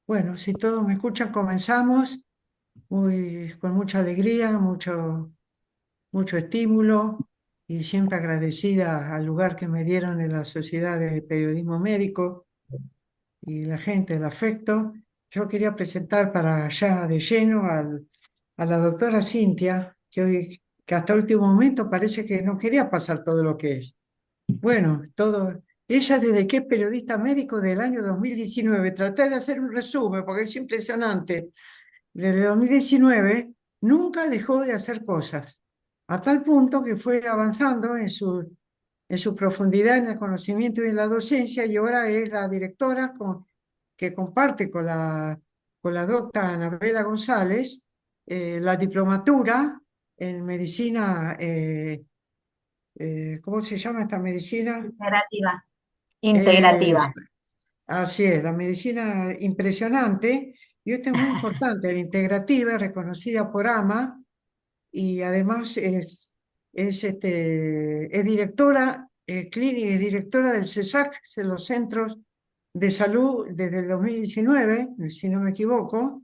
Bueno, si todos me escuchan, comenzamos con mucha alegría, mucho estímulo y siempre agradecida al lugar que me dieron en la Sociedad de Periodismo Médico y la gente, el afecto. Yo quería presentar para allá de lleno a la doctora Cintia, que hasta último momento parece que no quería pasar todo lo que es. Bueno, todo. Ella desde que es periodista médico del año 2019, traté de hacer un resumen porque es impresionante. Desde 2019 nunca dejó de hacer cosas, a tal punto que fue avanzando en su profundidad en el conocimiento y en la docencia y ahora es la directora que comparte con la doctora Anabela González la diplomatura en medicina, ¿cómo se llama esta medicina? Integrativa. Eh, Integrativa. Así es, la medicina impresionante, y esto es muy importante, la integrativa es reconocida por AMA y además es directora clínica y directora del CESAC, de los Centros de Salud, desde el 2019, si no me equivoco.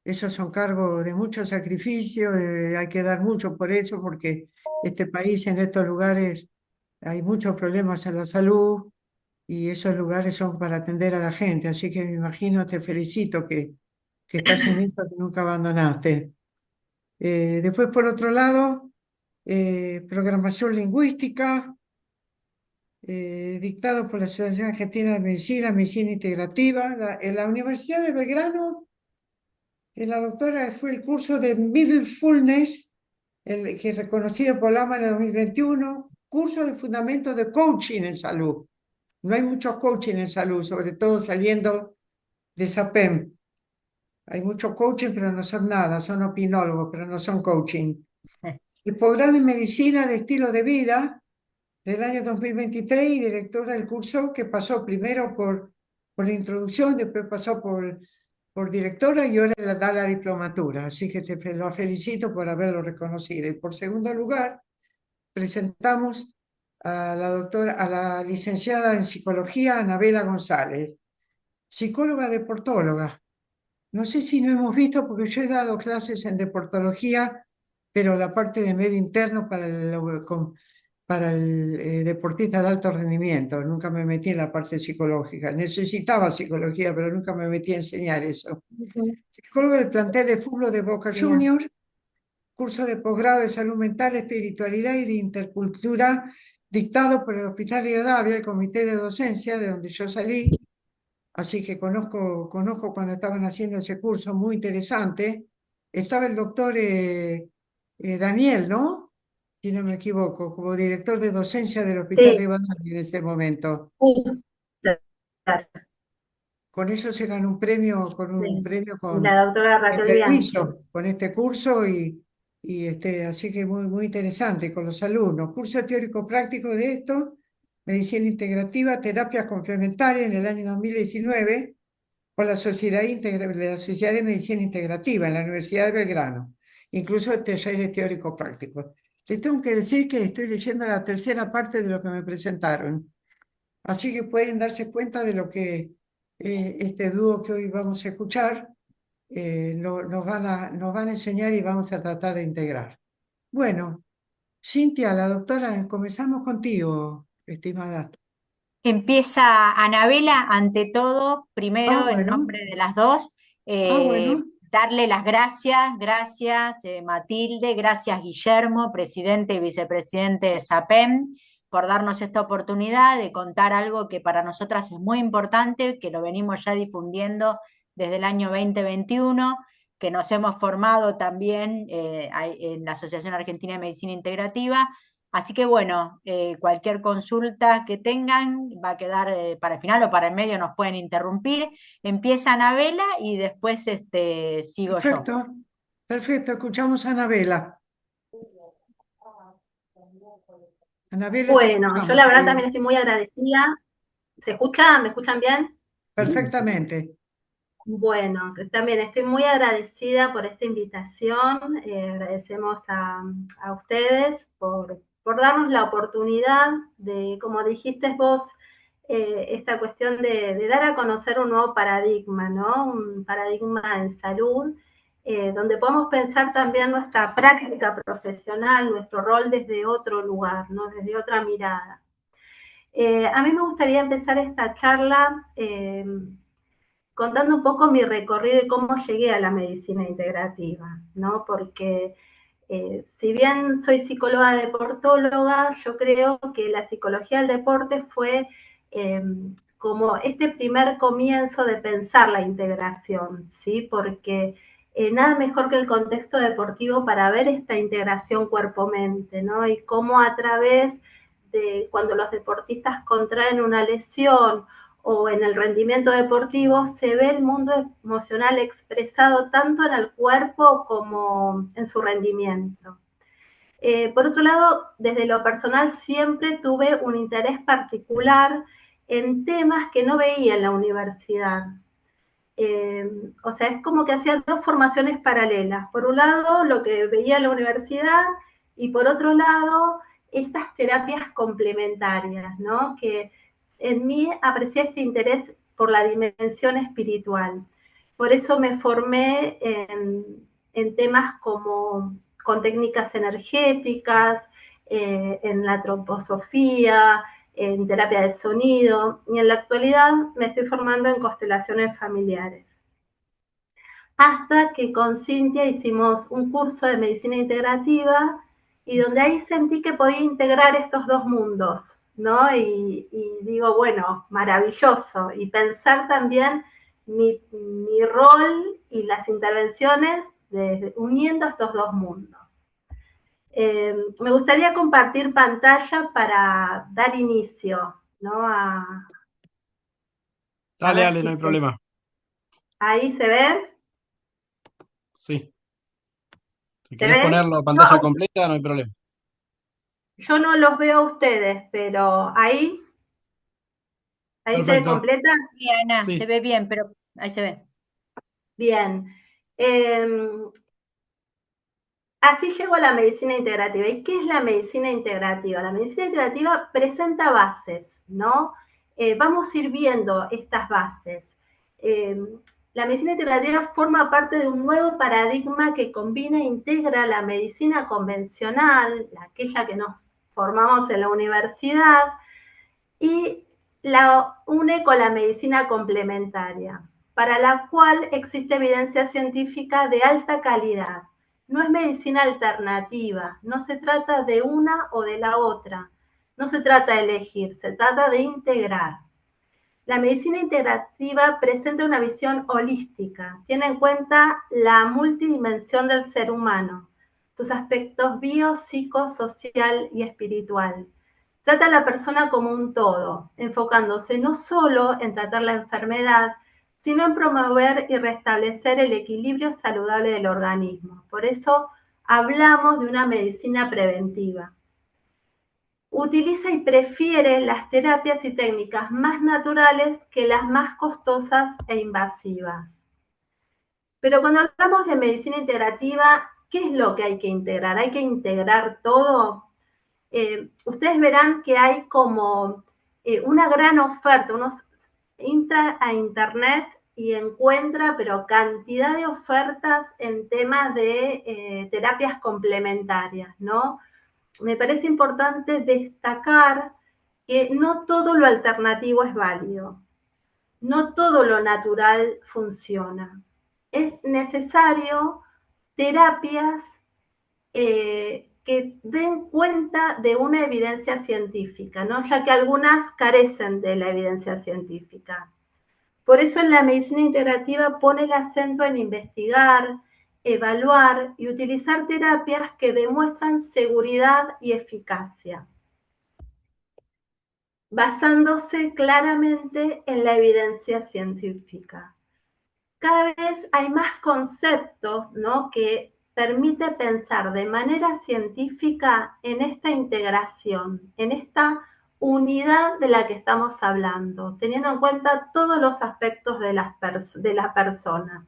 Esos son cargos de mucho sacrificio, hay que dar mucho por eso, porque este país en estos lugares hay muchos problemas en la salud y esos lugares son para atender a la gente, así que me imagino, te felicito que estás en esto, que nunca abandonaste. Después, por otro lado, programación lingüística, dictado por la Asociación Argentina de Medicina, Medicina Integrativa. En la Universidad de Belgrano, la doctora fue el curso de Mindfulness, que es reconocido por la AMA en el 2021, curso de fundamentos de coaching en salud. No hay mucho coaching en salud, sobre todo saliendo de SAPEM. Hay mucho coaching, pero no son nada, son opinólogos, pero no son coaching. El posgrado en medicina de estilo de vida del año 2023 y directora del curso que pasó primero por la introducción, después pasó por directora y ahora da la diplomatura. Así que lo felicito por haberlo reconocido. Y por segundo lugar, presentamos a la licenciada en psicología Anabela González, psicóloga deportóloga. No sé si no hemos visto, porque yo he dado clases en deportología, pero la parte de medio interno para el deportista de alto rendimiento. Nunca me metí en la parte psicológica. Necesitaba psicología, pero nunca me metí a enseñar eso. Ujú. Psicólogo del plantel de fútbol de Boca Bien. Juniors, curso de posgrado de salud mental, espiritualidad y de intercultura, dictado por el Hospital Rivadavia, el comité de docencia, de donde yo salí. Así que conozco cuando estaban haciendo ese curso, muy interesante. Estaba el doctor Daniel, ¿no? Si no me equivoco, como director de docencia del Hospital Sí, Rivadavia en ese momento. justo, claro, Con eso se ganó un premio, con un sí. premio Y la doctora en Raquel Bianchi. permiso, con este curso así que muy interesante con los alumnos. Curso teórico práctico de esto, medicina integrativa, terapias complementarias en el año 2019 por la Sociedad de Medicina Integrativa en la Universidad de Belgrano, incluso talleres teóricos prácticos. Les tengo que decir que estoy leyendo la tercera parte de lo que me presentaron, así que pueden darse cuenta de lo que este dúo que hoy vamos a escuchar nos van a enseñar y vamos a tratar de integrar. Bueno, Cintia, la doctora, comenzamos contigo, estimada. Empieza Anabela, ante todo, Ah, primero en bueno, nombre de las dos, bueno. darle las gracias, gracias Matilde, gracias Guillermo, presidente y vicepresidente de SAPEM, por darnos esta oportunidad de contar algo que para nosotras es muy importante, que lo venimos ya difundiendo desde el año 2021, que nos hemos formado también en la Asociación Argentina de Medicina Integrativa. Así que bueno, cualquier consulta que tengan va a quedar para el final o para el medio, nos pueden interrumpir. Empieza Anabela y después sigo yo. Perfecto, perfecto. Escuchamos a Anabela. Anabela, te Bueno, yo escuchamos, la verdad sí, también estoy muy agradecida. ¿Se escucha? ¿Me escuchan bien? perfectamente. Bueno, también estoy muy agradecida por esta invitación. Agradecemos a ustedes por darnos la oportunidad de, como dijiste vos, esta cuestión de dar a conocer un nuevo paradigma, ¿no? Un paradigma en salud, donde podemos pensar también nuestra práctica profesional, nuestro rol desde otro lugar, ¿no? Desde otra mirada. A mí me gustaría empezar esta charla contando un poco mi recorrido y cómo llegué a la medicina integrativa, ¿no? Porque si bien soy psicóloga deportóloga, yo creo que la psicología del deporte fue como este primer comienzo de pensar la integración, ¿sí? Porque nada mejor que el contexto deportivo para ver esta integración cuerpo-mente, ¿no? Y cómo a través de cuando los deportistas contraen una lesión o en el rendimiento deportivo, se ve el mundo emocional expresado tanto en el cuerpo como en su rendimiento. Por otro lado, desde lo personal siempre tuve un interés particular en temas que no veía en la universidad. O sea, es como que hacía dos formaciones paralelas. Por un lado, lo que veía en la universidad y por otro lado, estas terapias complementarias, ¿no? Que en mí aprecié este interés por la dimensión espiritual. Por eso me formé en temas como con técnicas energéticas, en la troposofía, en terapia de sonido, y en la actualidad me estoy formando en constelaciones familiares. Hasta que con Cintia hicimos un curso de medicina integrativa y donde ahí sentí que podía integrar estos dos mundos, ¿no? Y digo, bueno, maravilloso. Y pensar también mi rol y las intervenciones uniendo estos dos mundos. Me gustaría compartir pantalla para dar inicio, ¿no? A Dale, ver dale, no si hay problema. ahí se ve. Sí. Si ¿Se querés ven? ponerlo a pantalla completa, no hay problema. Yo no los veo a ustedes, pero ahí se ve Perfecto. completa. Sí, Ana, Sí. se ve bien, pero ahí se ve. Bien. Así llego a la medicina integrativa. ¿Y qué es la medicina integrativa? La medicina integrativa presenta bases, ¿no? Vamos a ir viendo estas bases. La medicina integrativa forma parte de un nuevo paradigma que combina e integra la medicina convencional, aquella que nos formamos en la universidad, y la une con la medicina complementaria, para la cual existe evidencia científica de alta calidad. No es medicina alternativa, no se trata de una o de la otra, no se trata de elegir, se trata de integrar. La medicina integrativa presenta una visión holística, tiene en cuenta la multidimensión del ser humano, sus aspectos bio, psico, social y espiritual. Trata a la persona como un todo, enfocándose no solo en tratar la enfermedad, sino en promover y restablecer el equilibrio saludable del organismo. Por eso hablamos de una medicina preventiva. Utiliza y prefiere las terapias y técnicas más naturales que las más costosas e invasivas. Pero cuando hablamos de medicina integrativa, ¿qué es lo que hay que integrar? ¿Hay que integrar todo? Ustedes verán que hay como una gran oferta, uno entra a internet y encuentra, pero cantidad de ofertas en temas de terapias complementarias, ¿no? Me parece importante destacar que no todo lo alternativo es válido, no todo lo natural funciona. Es necesario terapias que den cuenta de una evidencia científica, ¿no? Ya que algunas carecen de la evidencia científica. Por eso en la medicina integrativa pone el acento en investigar, evaluar y utilizar terapias que demuestran seguridad y eficacia, basándose claramente en la evidencia científica. Cada vez hay más conceptos, ¿no?, que permite pensar de manera científica en esta integración, en esta unidad de la que estamos hablando, teniendo en cuenta todos los aspectos de la persona,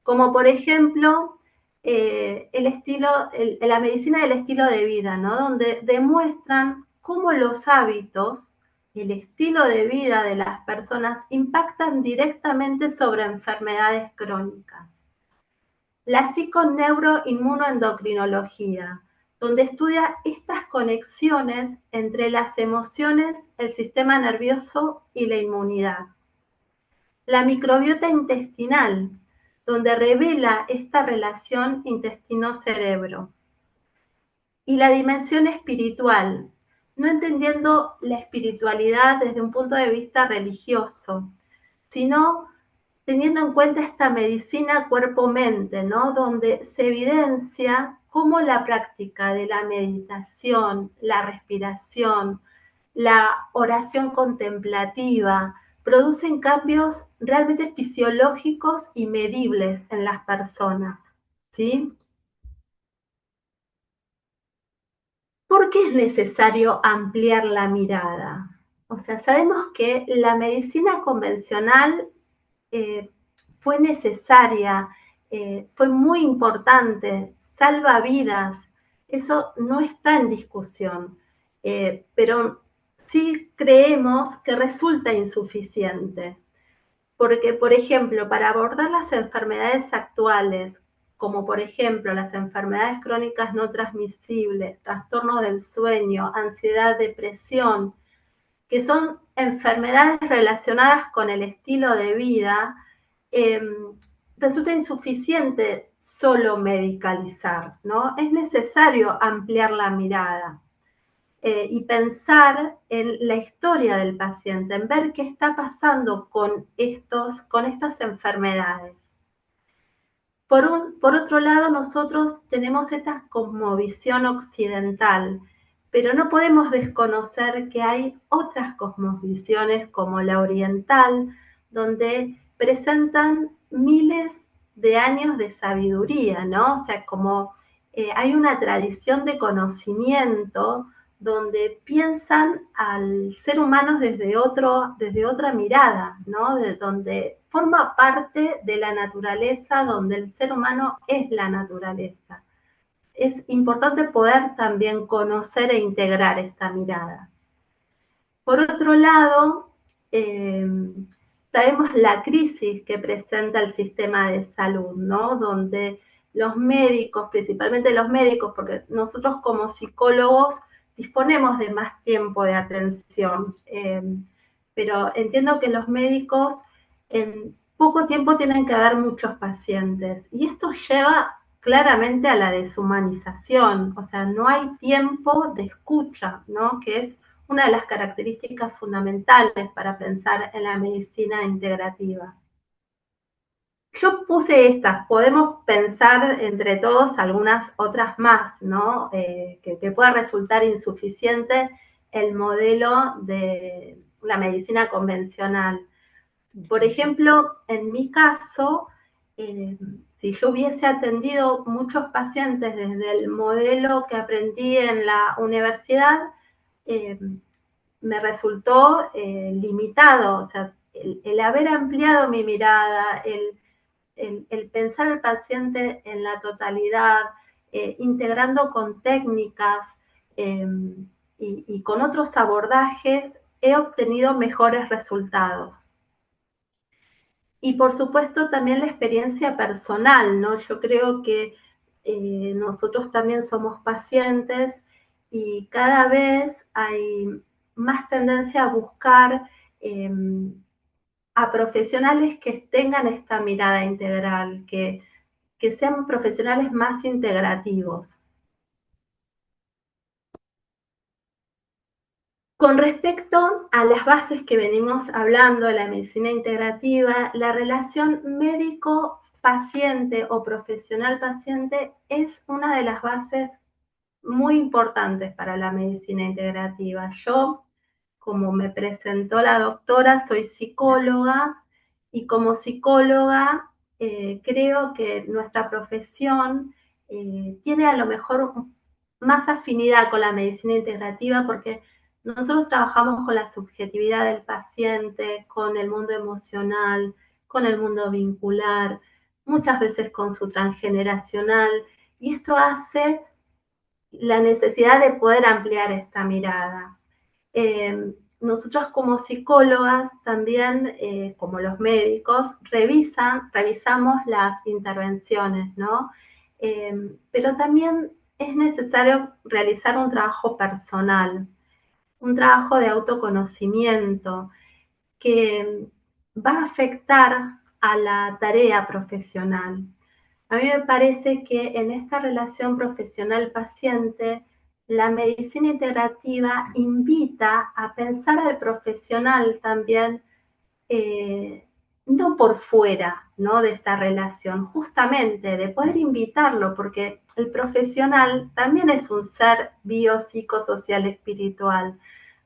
como por ejemplo la medicina del estilo de vida, ¿no?, donde demuestran cómo los hábitos el estilo de vida de las personas impactan directamente sobre enfermedades crónicas. La psiconeuroinmunoendocrinología, donde estudia estas conexiones entre las emociones, el sistema nervioso y la inmunidad. La microbiota intestinal, donde revela esta relación intestino-cerebro. Y la dimensión espiritual, no entendiendo la espiritualidad desde un punto de vista religioso, sino teniendo en cuenta esta medicina cuerpo-mente, ¿no? Donde se evidencia cómo la práctica de la meditación, la respiración, la oración contemplativa, producen cambios realmente fisiológicos y medibles en las personas, ¿sí? ¿Por qué es necesario ampliar la mirada? O sea, sabemos que la medicina convencional fue necesaria, fue muy importante, salva vidas, eso no está en discusión, pero sí creemos que resulta insuficiente, porque, por ejemplo, para abordar las enfermedades actuales, como por ejemplo las enfermedades crónicas no transmisibles, trastornos del sueño, ansiedad, depresión, que son enfermedades relacionadas con el estilo de vida, resulta insuficiente solo medicalizar, ¿no? Es necesario ampliar la mirada y pensar en la historia del paciente, en ver qué está pasando con estas enfermedades. Por otro lado, nosotros tenemos esta cosmovisión occidental, pero no podemos desconocer que hay otras cosmovisiones como la oriental, donde presentan miles de años de sabiduría, ¿no? O sea, como hay una tradición de conocimiento donde piensan al ser humano desde otra mirada, ¿no? De donde forma parte de la naturaleza, donde el ser humano es la naturaleza. Es importante poder también conocer e integrar esta mirada. Por otro lado, sabemos la crisis que presenta el sistema de salud, ¿no? Donde los médicos, principalmente los médicos, porque nosotros como psicólogos disponemos de más tiempo de atención, pero entiendo que los médicos en poco tiempo tienen que ver muchos pacientes y esto lleva claramente a la deshumanización, o sea, no hay tiempo de escucha, ¿no? Que es una de las características fundamentales para pensar en la medicina integrativa. Yo puse estas, podemos pensar entre todos algunas otras más, ¿no? Que pueda resultar insuficiente el modelo de la medicina convencional. Por ejemplo, en mi caso, si yo hubiese atendido muchos pacientes desde el modelo que aprendí en la universidad, me resultó limitado, o sea, el haber ampliado mi mirada, el pensar al paciente en la totalidad, integrando con técnicas y con otros abordajes, he obtenido mejores resultados. Y por supuesto también la experiencia personal, ¿no? Yo creo que nosotros también somos pacientes y cada vez hay más tendencia a buscar a profesionales que tengan esta mirada integral, que sean profesionales más integrativos. Con respecto a las bases que venimos hablando de la medicina integrativa, la relación médico-paciente o profesional-paciente es una de las bases muy importantes para la medicina integrativa. Yo, como me presentó la doctora, soy psicóloga y como psicóloga creo que nuestra profesión tiene a lo mejor más afinidad con la medicina integrativa porque nosotros trabajamos con la subjetividad del paciente, con el mundo emocional, con el mundo vincular, muchas veces con su transgeneracional, y esto hace la necesidad de poder ampliar esta mirada. nosotros como psicólogas también, como los médicos, revisamos las intervenciones, ¿no? Pero también es necesario realizar un trabajo personal, un trabajo de autoconocimiento que va a afectar a la tarea profesional. A mí me parece que en esta relación profesional-paciente, la medicina integrativa invita a pensar al profesional también, no por fuera, ¿no?, de esta relación, justamente de poder invitarlo, porque el profesional también es un ser biopsicosocial espiritual,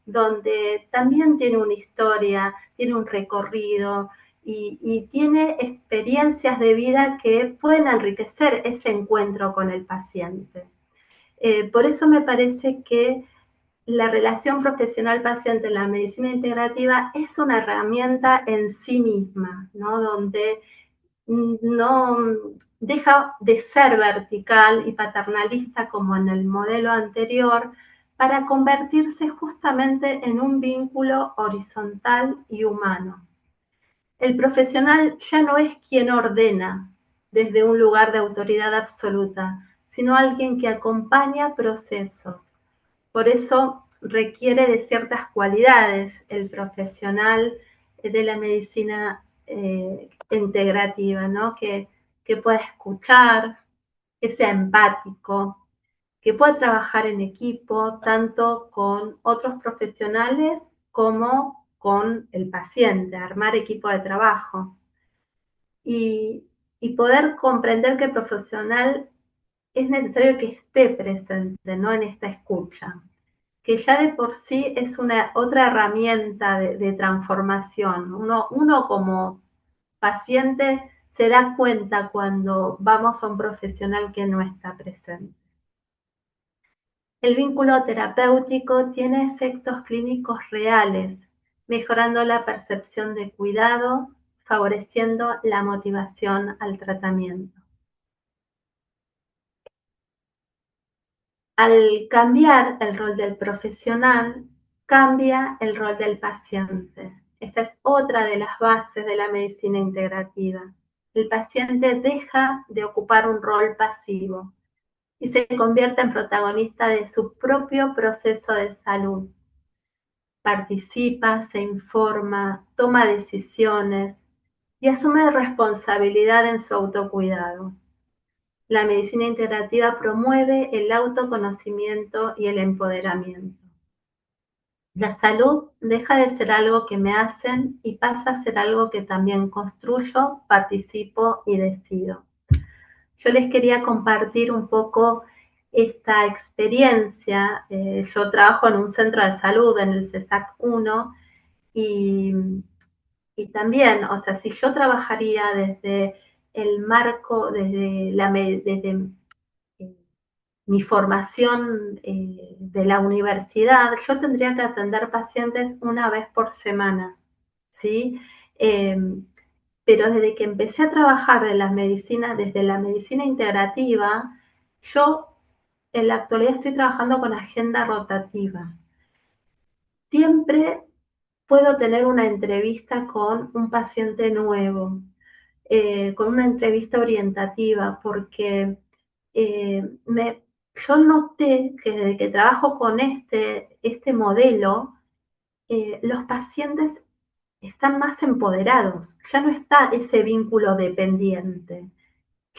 donde también tiene una historia, tiene un recorrido y tiene experiencias de vida que pueden enriquecer ese encuentro con el paciente. Por eso me parece que la relación profesional-paciente en la medicina integrativa es una herramienta en sí misma, ¿no? Donde no deja de ser vertical y paternalista como en el modelo anterior, para convertirse justamente en un vínculo horizontal y humano. El profesional ya no es quien ordena desde un lugar de autoridad absoluta, sino alguien que acompaña procesos. Por eso requiere de ciertas cualidades el profesional de la medicina integrativa, ¿no? Que pueda escuchar, que sea empático, que pueda trabajar en equipo, tanto con otros profesionales como con el paciente, armar equipo de trabajo. Y poder comprender que el profesional es necesario que esté presente, ¿no?, en esta escucha, que ya de por sí es una otra herramienta de transformación. Uno como paciente se da cuenta cuando vamos a un profesional que no está presente. El vínculo terapéutico tiene efectos clínicos reales, mejorando la percepción de cuidado, favoreciendo la motivación al tratamiento. Al cambiar el rol del profesional, cambia el rol del paciente. Esta es otra de las bases de la medicina integrativa. El paciente deja de ocupar un rol pasivo y se convierte en protagonista de su propio proceso de salud. Participa, se informa, toma decisiones y asume responsabilidad en su autocuidado. La medicina integrativa promueve el autoconocimiento y el empoderamiento. La salud deja de ser algo que me hacen y pasa a ser algo que también construyo, participo y decido. Yo les quería compartir un poco esta experiencia. Yo trabajo en un centro de salud, en el CESAC 1, y también, o sea, si yo trabajaría desde el marco, desde mi formación de la universidad, yo tendría que atender pacientes una vez por semana, ¿sí? Pero desde que empecé a trabajar desde la medicina integrativa, yo en la actualidad estoy trabajando con agenda rotativa. Siempre puedo tener una entrevista con un paciente nuevo, con una entrevista orientativa, porque yo noté que desde que trabajo con este modelo, los pacientes están más empoderados, ya no está ese vínculo dependiente.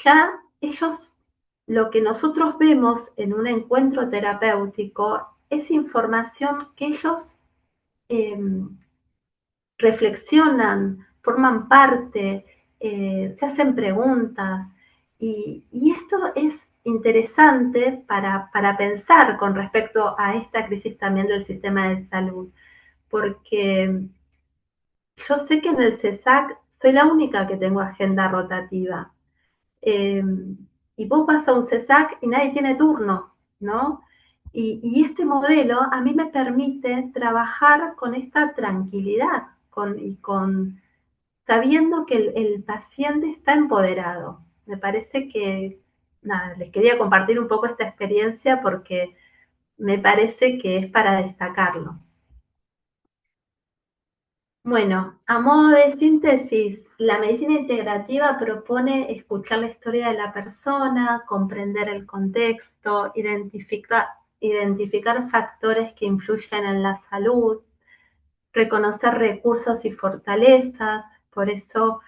Ya ellos, lo que nosotros vemos en un encuentro terapéutico es información que ellos reflexionan, forman parte, se hacen preguntas, y esto es interesante para pensar con respecto a esta crisis también del sistema de salud, porque yo sé que en el CESAC soy la única que tengo agenda rotativa, y vos vas a un CESAC y nadie tiene turnos, ¿no? Y este modelo a mí me permite trabajar con esta tranquilidad, sabiendo que el paciente está empoderado. Me parece que, nada, les quería compartir un poco esta experiencia porque me parece que es para destacarlo. Bueno, a modo de síntesis, la medicina integrativa propone escuchar la historia de la persona, comprender el contexto, identificar factores que influyen en la salud, reconocer recursos y fortalezas. Por eso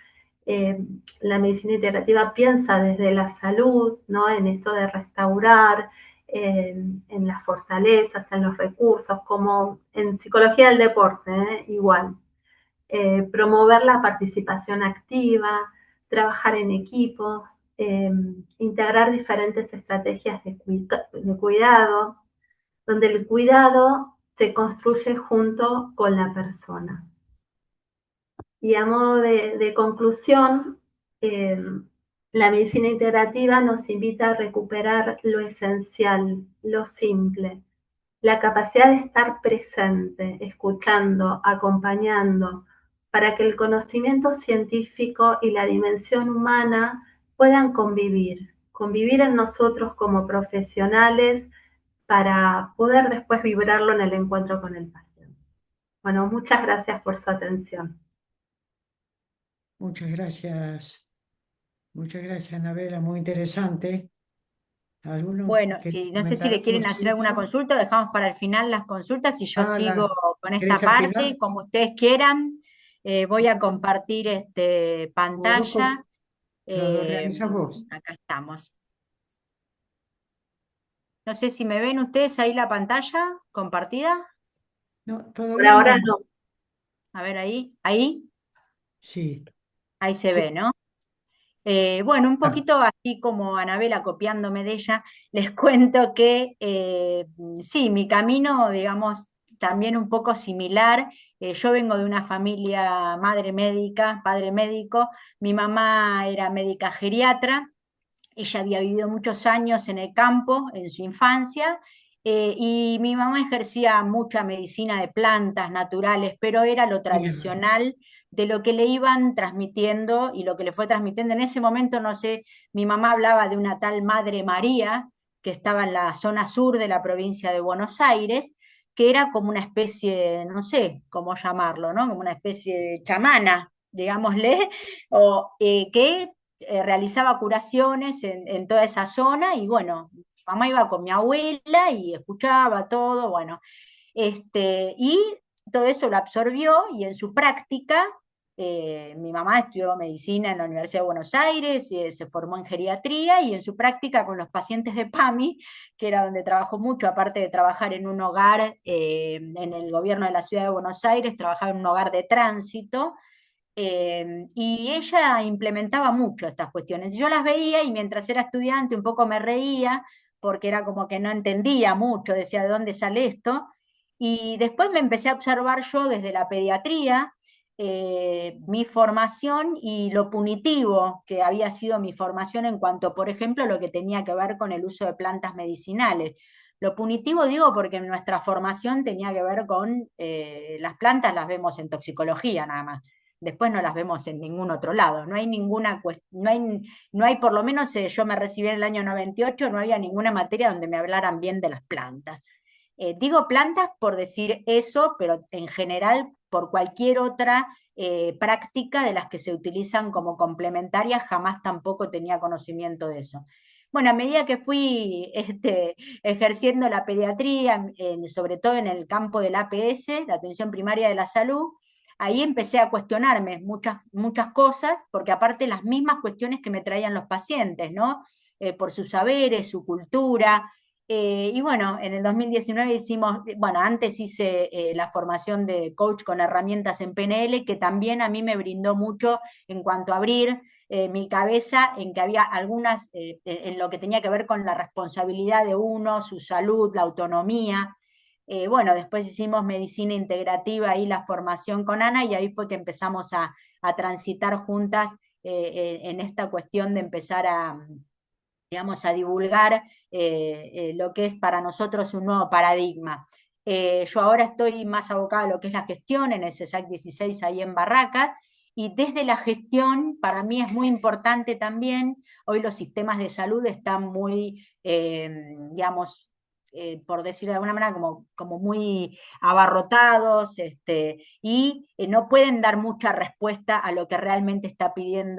la medicina integrativa piensa desde la salud, ¿no? En esto de restaurar, en las fortalezas, en los recursos, como en psicología del deporte, igual. Promover la participación activa, trabajar en equipos, integrar diferentes estrategias de cuidado, donde el cuidado se construye junto con la persona. Y a modo de conclusión, la medicina integrativa nos invita a recuperar lo esencial, lo simple, la capacidad de estar presente, escuchando, acompañando, para que el conocimiento científico y la dimensión humana puedan convivir en nosotros como profesionales para poder después vibrarlo en el encuentro con el paciente. Bueno, muchas gracias por su atención. Muchas gracias, Anabela, muy interesante. ¿Alguno Bueno, quiere sí, no sé si comentar le algo? quieren hacer alguna Silvia? consulta, dejamos para el final las consultas y yo sigo con esta ¿Querés al parte, final? como ustedes quieran. Voy a Bueno, compartir como vos pantalla. lo Eh, organizas vos. Acá estamos. No sé si me ven ustedes ahí la pantalla compartida. No, Por todavía ahora no. no. A ver ahí Sí, se sí. ve, ¿no? Bueno, un Ah, poquito así como Anabela copiándome de ella, les cuento que sí, mi camino, digamos, también un poco similar. Yo vengo de una familia madre médica, padre médico, mi mamá era médica geriatra. Ella había vivido muchos años en el campo en su infancia, y mi mamá ejercía mucha medicina de plantas naturales, pero era lo bien. tradicional de lo que le iban transmitiendo y lo que le fue transmitiendo. En ese momento, no sé, mi mamá hablaba de una tal Madre María que estaba en la zona sur de la provincia de Buenos Aires, que era como una especie, no sé cómo llamarlo, ¿no? Como una especie de chamana, digámosle, o que realizaba curaciones en toda esa zona y bueno, mi mamá iba con mi abuela y escuchaba todo, bueno, y todo eso lo absorbió y en su práctica, mi mamá estudió medicina en la Universidad de Buenos Aires, se formó en geriatría y en su práctica con los pacientes de PAMI, que era donde trabajó mucho, aparte de trabajar en un hogar en el gobierno de la Ciudad de Buenos Aires, trabajaba en un hogar de tránsito, y ella implementaba mucho estas cuestiones. Yo las veía y mientras era estudiante un poco me reía porque era como que no entendía mucho, decía, ¿de dónde sale esto? Y después me empecé a observar yo desde la pediatría, mi formación y lo punitivo que había sido mi formación en cuanto, por ejemplo, lo que tenía que ver con el uso de plantas medicinales. Lo punitivo digo porque nuestra formación tenía que ver con las plantas, las vemos en toxicología nada más, después no las vemos en ningún otro lado. No hay ninguna no hay, por lo menos yo me recibí en el año 98, no había ninguna materia donde me hablaran bien de las plantas. Digo plantas por decir eso, pero en general por cualquier otra práctica de las que se utilizan como complementarias, jamás tampoco tenía conocimiento de eso. Bueno, a medida que fui ejerciendo la pediatría, sobre todo en el campo del APS, la atención primaria de la salud, ahí empecé a cuestionarme muchas cosas, porque aparte las mismas cuestiones que me traían los pacientes, ¿no? Por sus saberes, su cultura. Y bueno, en el 2019 hicimos, bueno, antes hice la formación de coach con herramientas en PNL, que también a mí me brindó mucho en cuanto a abrir mi cabeza en que había algunas, en lo que tenía que ver con la responsabilidad de uno, su salud, la autonomía. Bueno, después hicimos medicina integrativa y la formación con Ana y ahí fue que empezamos a transitar juntas en esta cuestión de empezar digamos, a divulgar lo que es para nosotros un nuevo paradigma. Yo ahora estoy más abocada a lo que es la gestión en el CESAC 16 ahí en Barracas, y desde la gestión para mí es muy importante también, hoy los sistemas de salud están muy, digamos, por decirlo de alguna manera, como muy abarrotados, y no pueden dar mucha respuesta a lo que realmente piden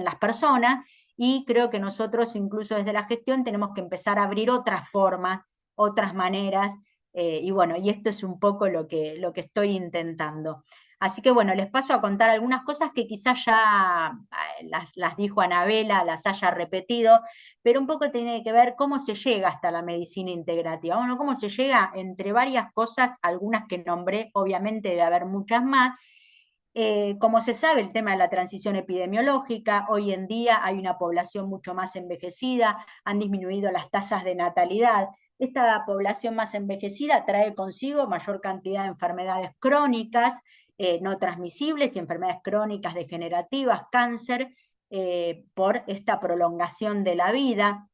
las personas, y creo que nosotros, incluso desde la gestión, tenemos que empezar a abrir otras formas, otras maneras, y bueno, y esto es un poco lo que estoy intentando. Así que bueno, les paso a contar algunas cosas que quizás ya las dijo Anabela, las haya repetido, pero un poco tiene que ver cómo se llega hasta la medicina integrativa. Bueno, cómo se llega entre varias cosas, algunas que nombré, obviamente debe haber muchas más. Como se sabe, el tema de la transición epidemiológica, hoy en día hay una población mucho más envejecida, han disminuido las tasas de natalidad. Esta población más envejecida trae consigo mayor cantidad de enfermedades crónicas, no transmisibles y enfermedades crónicas degenerativas, cáncer, por esta prolongación de la vida,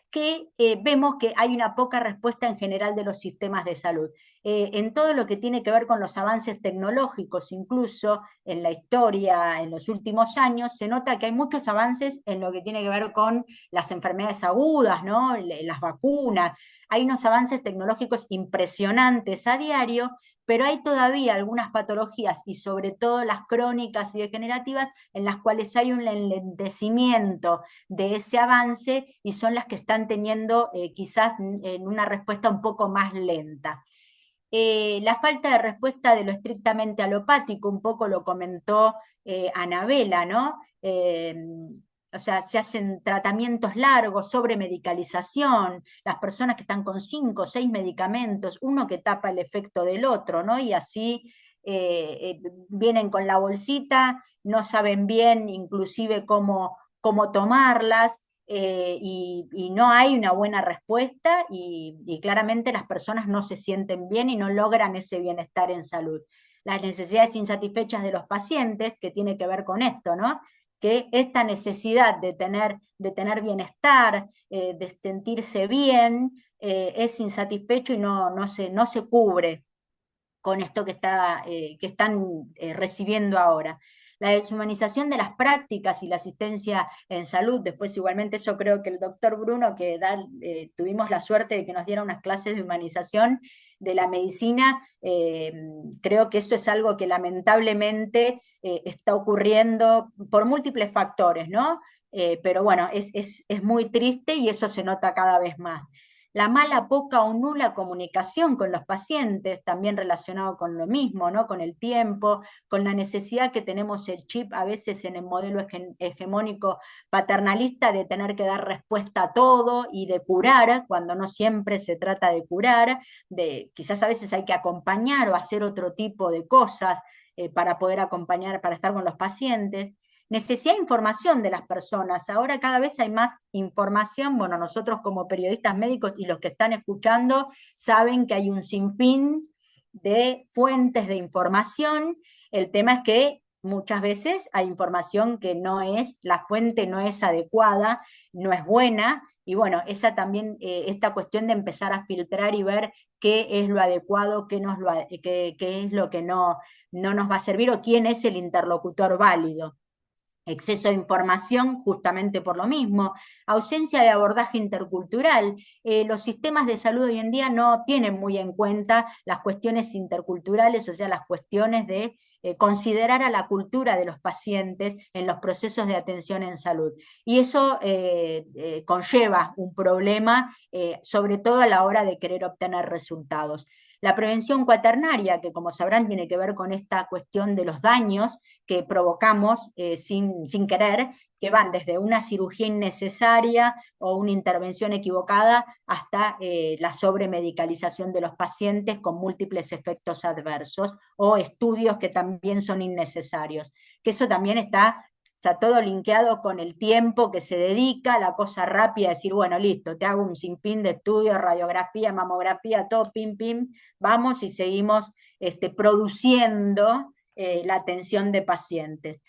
que vemos que hay una poca respuesta en general de los sistemas de salud. En todo lo que tiene que ver con los avances tecnológicos, incluso en la historia, en los últimos años, se nota que hay muchos avances en lo que tiene que ver con las enfermedades agudas, ¿no? Las vacunas. Hay unos avances tecnológicos impresionantes a diario, pero hay todavía algunas patologías, y sobre todo las crónicas y degenerativas, en las cuales hay un enlentecimiento de ese avance, y son las que están teniendo quizás en una respuesta un poco más lenta. La falta de respuesta de lo estrictamente alopático, un poco lo comentó Anabela, ¿no? O sea, se hacen tratamientos largos, sobremedicalización, las personas que están con 5 o 6 medicamentos, uno que tapa el efecto del otro, ¿no? Y así vienen con la bolsita, no saben bien inclusive cómo tomarlas, y no hay una buena respuesta, y claramente las personas no se sienten bien y no logran ese bienestar en salud. Las necesidades insatisfechas de los pacientes, que tiene que ver con esto, ¿no? Que esta necesidad de tener bienestar, de sentirse bien, es insatisfecho y no se cubre con esto que están recibiendo ahora. La deshumanización de las prácticas y la asistencia en salud, después igualmente yo creo que el doctor Bruno, que tuvimos la suerte de que nos diera unas clases de humanización de la medicina, creo que eso es algo que lamentablemente está ocurriendo por múltiples factores, ¿no? Pero bueno, es muy triste y eso se nota cada vez más. La mala, poca o nula comunicación con los pacientes, también relacionado con lo mismo, ¿no? Con el tiempo, con la necesidad que tenemos el chip a veces en el modelo hegemónico paternalista de tener que dar respuesta a todo y de curar, cuando no siempre se trata de curar, quizás a veces hay que acompañar o hacer otro tipo de cosas para poder acompañar, para estar con los pacientes. Necesidad de información de las personas. Ahora cada vez hay más información. Bueno, nosotros como periodistas médicos y los que están escuchando saben que hay un sinfín de fuentes de información. El tema es que muchas veces hay información que la fuente no es adecuada, no es buena, y bueno, esa también, esta cuestión de empezar a filtrar y ver qué es lo adecuado, qué es lo que no nos va a servir, o quién es el interlocutor válido. Exceso de información justamente por lo mismo, ausencia de abordaje intercultural. Los sistemas de salud hoy en día no tienen muy en cuenta las cuestiones interculturales, o sea, las cuestiones de considerar a la cultura de los pacientes en los procesos de atención en salud. Y eso conlleva un problema, sobre todo a la hora de querer obtener resultados. La prevención cuaternaria, que como sabrán tiene que ver con esta cuestión de los daños que provocamos sin querer, que van desde una cirugía innecesaria o una intervención equivocada hasta la sobremedicalización de los pacientes con múltiples efectos adversos, o estudios que también son innecesarios. Que eso también está, o sea, todo linkeado con el tiempo que se dedica a la cosa rápida, decir, bueno, listo, te hago un sinfín de estudios, radiografía, mamografía, todo, pim, pim, vamos y seguimos produciendo la atención de pacientes.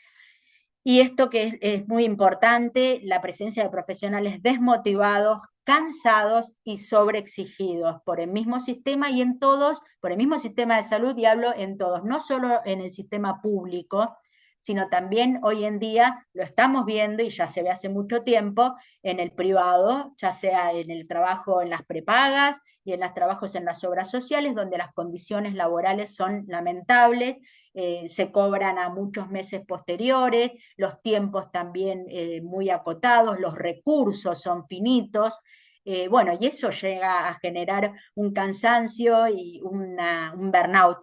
Y esto que es muy importante, la presencia de profesionales desmotivados, cansados y sobreexigidos por el mismo sistema, y en todos, por el mismo sistema de salud, y hablo en todos, no solo en el sistema público, sino también hoy en día lo estamos viendo y ya se ve hace mucho tiempo en el privado, ya sea en el trabajo en las prepagas y en los trabajos en las obras sociales, donde las condiciones laborales son lamentables, se cobran a muchos meses posteriores, los tiempos también muy acotados, los recursos son finitos. Bueno, y eso llega a generar un cansancio y un burnout,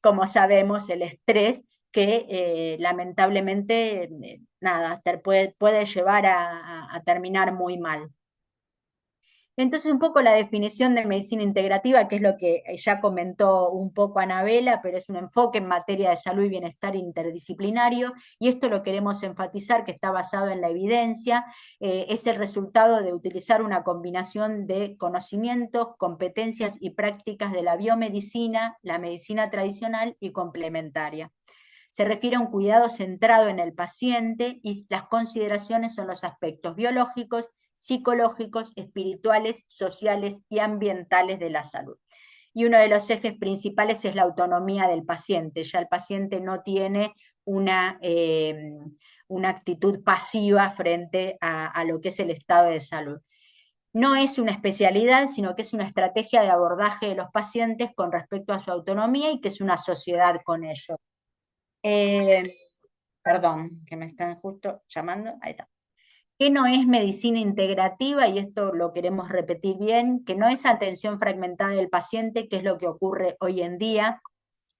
como sabemos, el estrés, que lamentablemente, nada, puede llevar a terminar muy mal. Entonces, un poco la definición de medicina integrativa, que es lo que ya comentó un poco Anabela, pero es un enfoque en materia de salud y bienestar interdisciplinario, y esto lo queremos enfatizar, que está basado en la evidencia, es el resultado de utilizar una combinación de conocimientos, competencias y prácticas de la biomedicina, la medicina tradicional y complementaria. Se refiere a un cuidado centrado en el paciente y las consideraciones son los aspectos biológicos, psicológicos, espirituales, sociales y ambientales de la salud. Y uno de los ejes principales es la autonomía del paciente. Ya el paciente no tiene una actitud pasiva frente a lo que es el estado de salud. No es una especialidad, sino que es una estrategia de abordaje de los pacientes con respecto a su autonomía y que es una sociedad con ello. Perdón, que me están justo llamando. Ahí está. ¿Qué no es medicina integrativa? Y esto lo queremos repetir bien, que no es atención fragmentada del paciente, que es lo que ocurre hoy en día,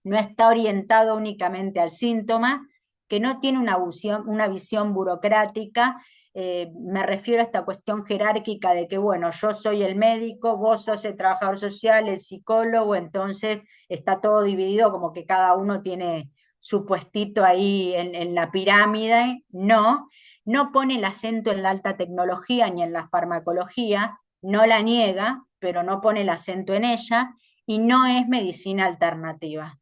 no está orientado únicamente al síntoma, que no tiene una visión burocrática. Me refiero a esta cuestión jerárquica de que, bueno, yo soy el médico, vos sos el trabajador social, el psicólogo, entonces está todo dividido como que cada uno tiene su puestito ahí en la pirámide. No, no pone el acento en la alta tecnología ni en la farmacología, no la niega, pero no pone el acento en ella, y no es medicina alternativa.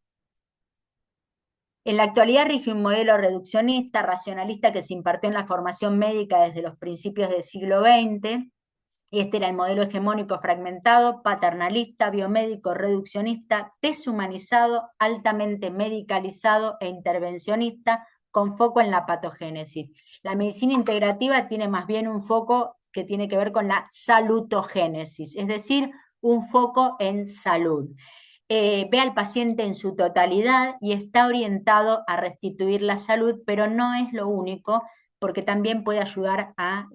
En la actualidad rige un modelo reduccionista, racionalista, que se impartió en la formación médica desde los principios del siglo XX, y este era el modelo hegemónico fragmentado, paternalista, biomédico, reduccionista, deshumanizado, altamente medicalizado e intervencionista, con foco en la patogénesis. La medicina integrativa tiene más bien un foco que tiene que ver con la salutogénesis, es decir, un foco en salud. Ve al paciente en su totalidad y está orientado a restituir la salud, pero no es lo único, porque también puede ayudar a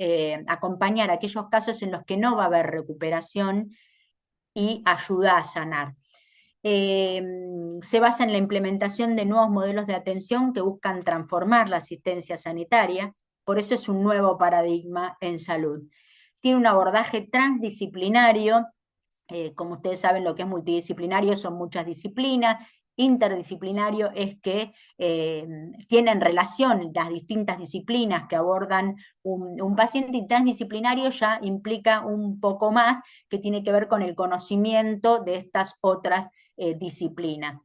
acompañar aquellos casos en los que no va a haber recuperación y ayuda a sanar. Se basa en la implementación de nuevos modelos de atención que buscan transformar la asistencia sanitaria, por eso es un nuevo paradigma en salud. Tiene un abordaje transdisciplinario. Como ustedes saben, lo que es multidisciplinario son muchas disciplinas. Interdisciplinario es que tienen relación las distintas disciplinas que abordan un paciente, y transdisciplinario ya implica un poco más, que tiene que ver con el conocimiento de estas otras disciplinas.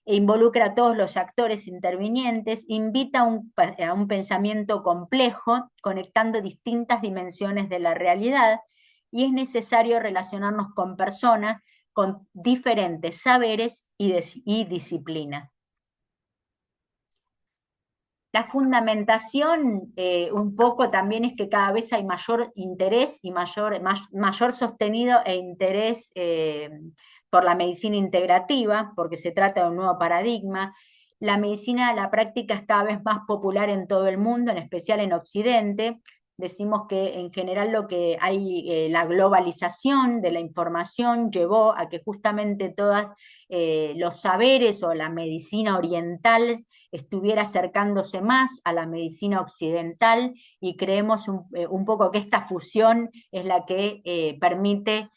Involucra a todos los actores intervinientes, invita a un pensamiento complejo, conectando distintas dimensiones de la realidad, y es necesario relacionarnos con personas con diferentes saberes y disciplinas. La fundamentación un poco también es que cada vez hay mayor interés y mayor sostenido e interés por la medicina integrativa, porque se trata de un nuevo paradigma. La medicina, la práctica es cada vez más popular en todo el mundo, en especial en Occidente. Decimos que en general lo que hay, la globalización de la información llevó a que justamente todos los saberes o la medicina oriental estuviera acercándose más a la medicina occidental, y creemos un poco que esta fusión es la que permite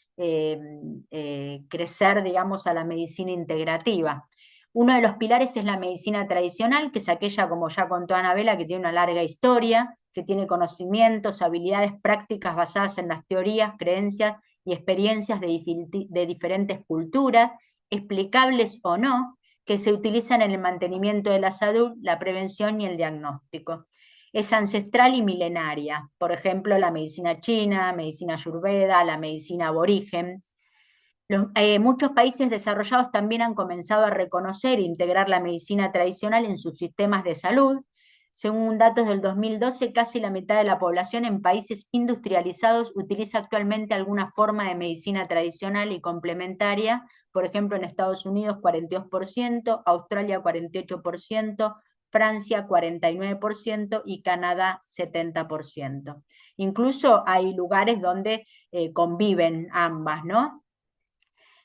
crecer, digamos, a la medicina integrativa. Uno de los pilares es la medicina tradicional, que es aquella, como ya contó Anabela, que tiene una larga historia, que tiene conocimientos, habilidades prácticas basadas en las teorías, creencias y experiencias de diferentes culturas, explicables o no, que se utilizan en el mantenimiento de la salud, la prevención y el diagnóstico. Es ancestral y milenaria, por ejemplo, la medicina china, medicina ayurveda, la medicina aborigen. Muchos países desarrollados también han comenzado a reconocer e integrar la medicina tradicional en sus sistemas de salud, Según datos del 2012, casi la mitad de la población en países industrializados utiliza actualmente alguna forma de medicina tradicional y complementaria. Por ejemplo, en Estados Unidos 42%, Australia 48%, Francia 49% y Canadá 70%. Incluso hay lugares donde conviven ambas, ¿no?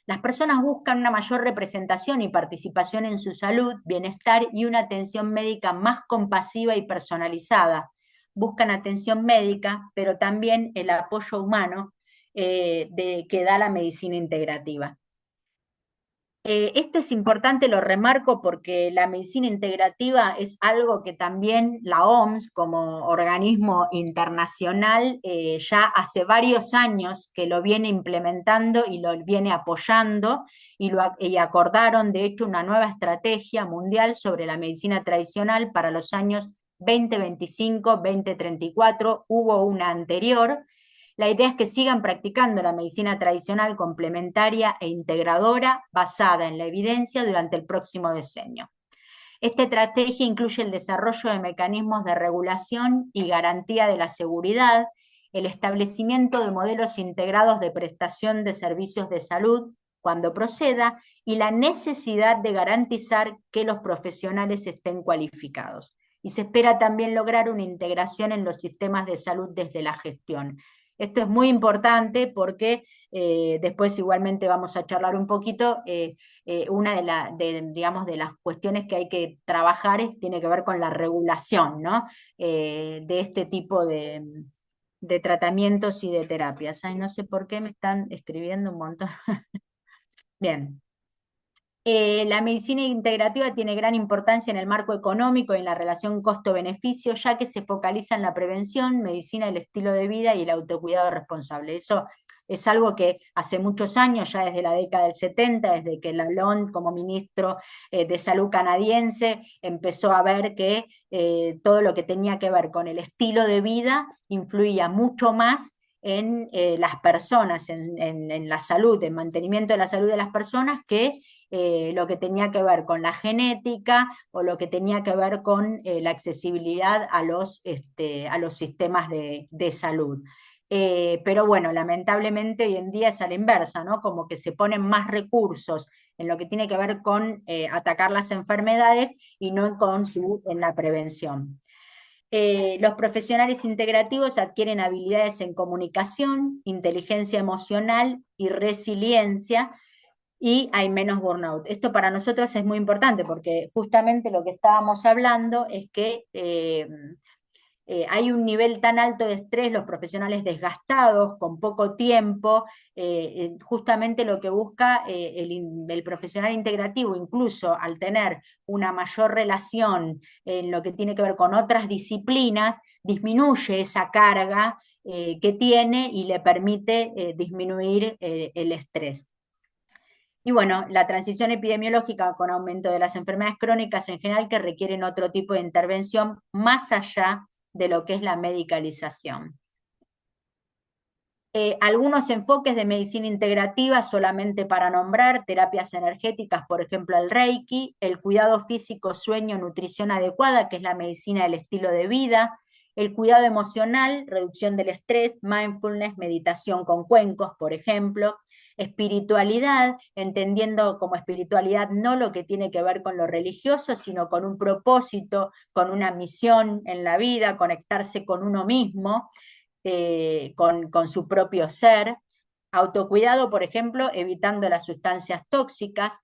Las personas buscan una mayor representación y participación en su salud, bienestar y una atención médica más compasiva y personalizada. Buscan atención médica, pero también el apoyo humano que da la medicina integrativa. Esto es importante, lo remarco, porque la medicina integrativa es algo que también la OMS, como organismo internacional, ya hace varios años que lo viene implementando y lo viene apoyando, y acordaron, de hecho, una nueva estrategia mundial sobre la medicina tradicional para los años 2025, 2034, hubo una anterior. La idea es que sigan practicando la medicina tradicional complementaria e integradora basada en la evidencia durante el próximo decenio. Esta estrategia incluye el desarrollo de mecanismos de regulación y garantía de la seguridad, el establecimiento de modelos integrados de prestación de servicios de salud cuando proceda y la necesidad de garantizar que los profesionales estén cualificados. Y se espera también lograr una integración en los sistemas de salud desde la gestión. Esto es muy importante porque después igualmente vamos a charlar un poquito. Una de las cuestiones que hay que trabajar tiene que ver con la regulación, ¿no? De este tipo de tratamientos y de terapias. Ay, no sé por qué me están escribiendo un montón. Bien. La medicina integrativa tiene gran importancia en el marco económico y en la relación costo-beneficio, ya que se focaliza en la prevención, medicina, el estilo de vida y el autocuidado responsable. Eso es algo que hace muchos años, ya desde la década del 70, desde que Lalonde, como ministro de Salud canadiense, empezó a ver que todo lo que tenía que ver con el estilo de vida influía mucho más en las personas, en la salud, en mantenimiento de la salud de las personas, que lo que tenía que ver con la genética o lo que tenía que ver con la accesibilidad a los sistemas de salud. Pero bueno, lamentablemente hoy en día es a la inversa, ¿no? Como que se ponen más recursos en lo que tiene que ver con atacar las enfermedades y no en la prevención. Los profesionales integrativos adquieren habilidades en comunicación, inteligencia emocional y resiliencia, y hay menos burnout. Esto para nosotros es muy importante porque justamente lo que estábamos hablando es que hay un nivel tan alto de estrés, los profesionales desgastados, con poco tiempo, justamente lo que busca el profesional integrativo, incluso al tener una mayor relación en lo que tiene que ver con otras disciplinas, disminuye esa carga que tiene y le permite disminuir el estrés. Y bueno, la transición epidemiológica con aumento de las enfermedades crónicas en general que requieren otro tipo de intervención más allá de lo que es la medicalización. Algunos enfoques de medicina integrativa, solamente para nombrar: terapias energéticas, por ejemplo el Reiki, el cuidado físico, sueño, nutrición adecuada, que es la medicina del estilo de vida, el cuidado emocional, reducción del estrés, mindfulness, meditación con cuencos, por ejemplo, espiritualidad, entendiendo como espiritualidad no lo que tiene que ver con lo religioso, sino con un propósito, con una misión en la vida, conectarse con uno mismo, con su propio ser. Autocuidado, por ejemplo, evitando las sustancias tóxicas.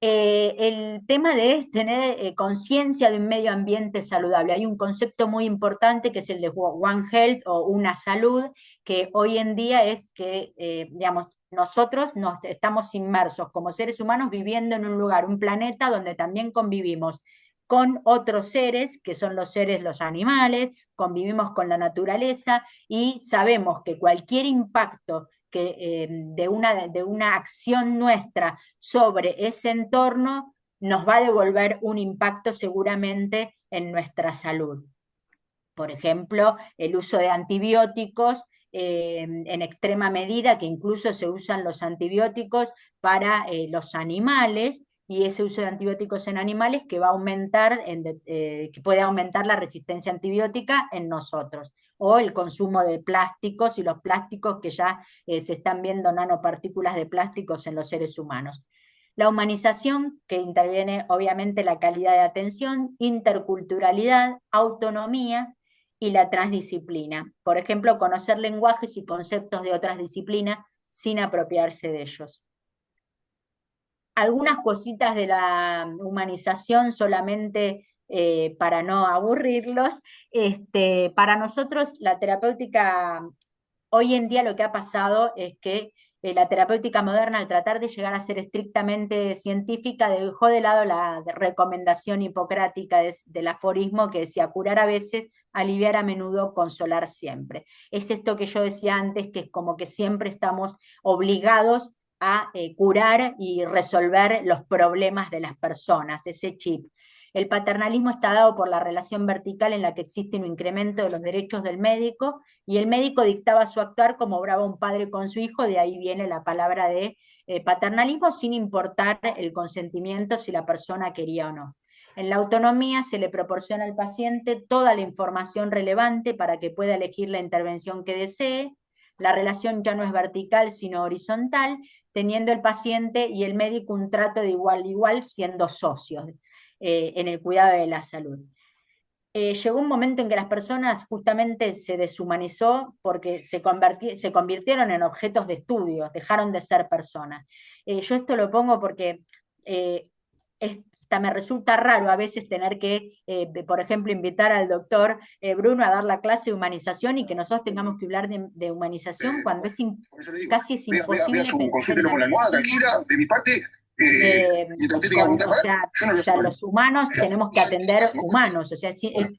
El tema de tener conciencia de un medio ambiente saludable. Hay un concepto muy importante que es el de One Health o una salud, que hoy en día es que, digamos, nosotros nos estamos inmersos como seres humanos viviendo en un lugar, un planeta donde también convivimos con otros seres, que son los seres, los animales, convivimos con la naturaleza y sabemos que cualquier impacto de una acción nuestra sobre ese entorno nos va a devolver un impacto seguramente en nuestra salud. Por ejemplo, el uso de antibióticos en extrema medida, que incluso se usan los antibióticos para los animales, y ese uso de antibióticos en animales que va a aumentar, que puede aumentar la resistencia antibiótica en nosotros, o el consumo de plásticos y los plásticos que ya se están viendo nanopartículas de plásticos en los seres humanos. La humanización, que interviene obviamente la calidad de atención, interculturalidad, autonomía y la transdisciplina. Por ejemplo, conocer lenguajes y conceptos de otras disciplinas sin apropiarse de ellos. Algunas cositas de la humanización solamente para no aburrirlos. Para nosotros la terapéutica, hoy en día lo que ha pasado es que la terapéutica moderna, al tratar de llegar a ser estrictamente científica, dejó de lado la recomendación hipocrática del aforismo que decía curar a veces, aliviar a menudo, consolar siempre. Es esto que yo decía antes, que es como que siempre estamos obligados a curar y resolver los problemas de las personas, ese chip. El paternalismo está dado por la relación vertical en la que existe un incremento de los derechos del médico, y el médico dictaba su actuar como obraba un padre con su hijo, de ahí viene la palabra de paternalismo, sin importar el consentimiento, si la persona quería o no. En la autonomía se le proporciona al paciente toda la información relevante para que pueda elegir la intervención que desee. La relación ya no es vertical, sino horizontal, teniendo el paciente y el médico un trato de igual a igual, siendo socios en el cuidado de la salud. Llegó un momento en que las personas justamente se deshumanizó porque se convirtieron en objetos de estudio, dejaron de ser personas. Yo esto lo pongo porque me resulta raro a veces tener que, por ejemplo, invitar al doctor Bruno a dar la clase de humanización y que nosotros tengamos que hablar de humanización cuando es casi es imposible pensar en la medicina. De mi parte, o sea, los humanos tenemos que atender humanos, o sea,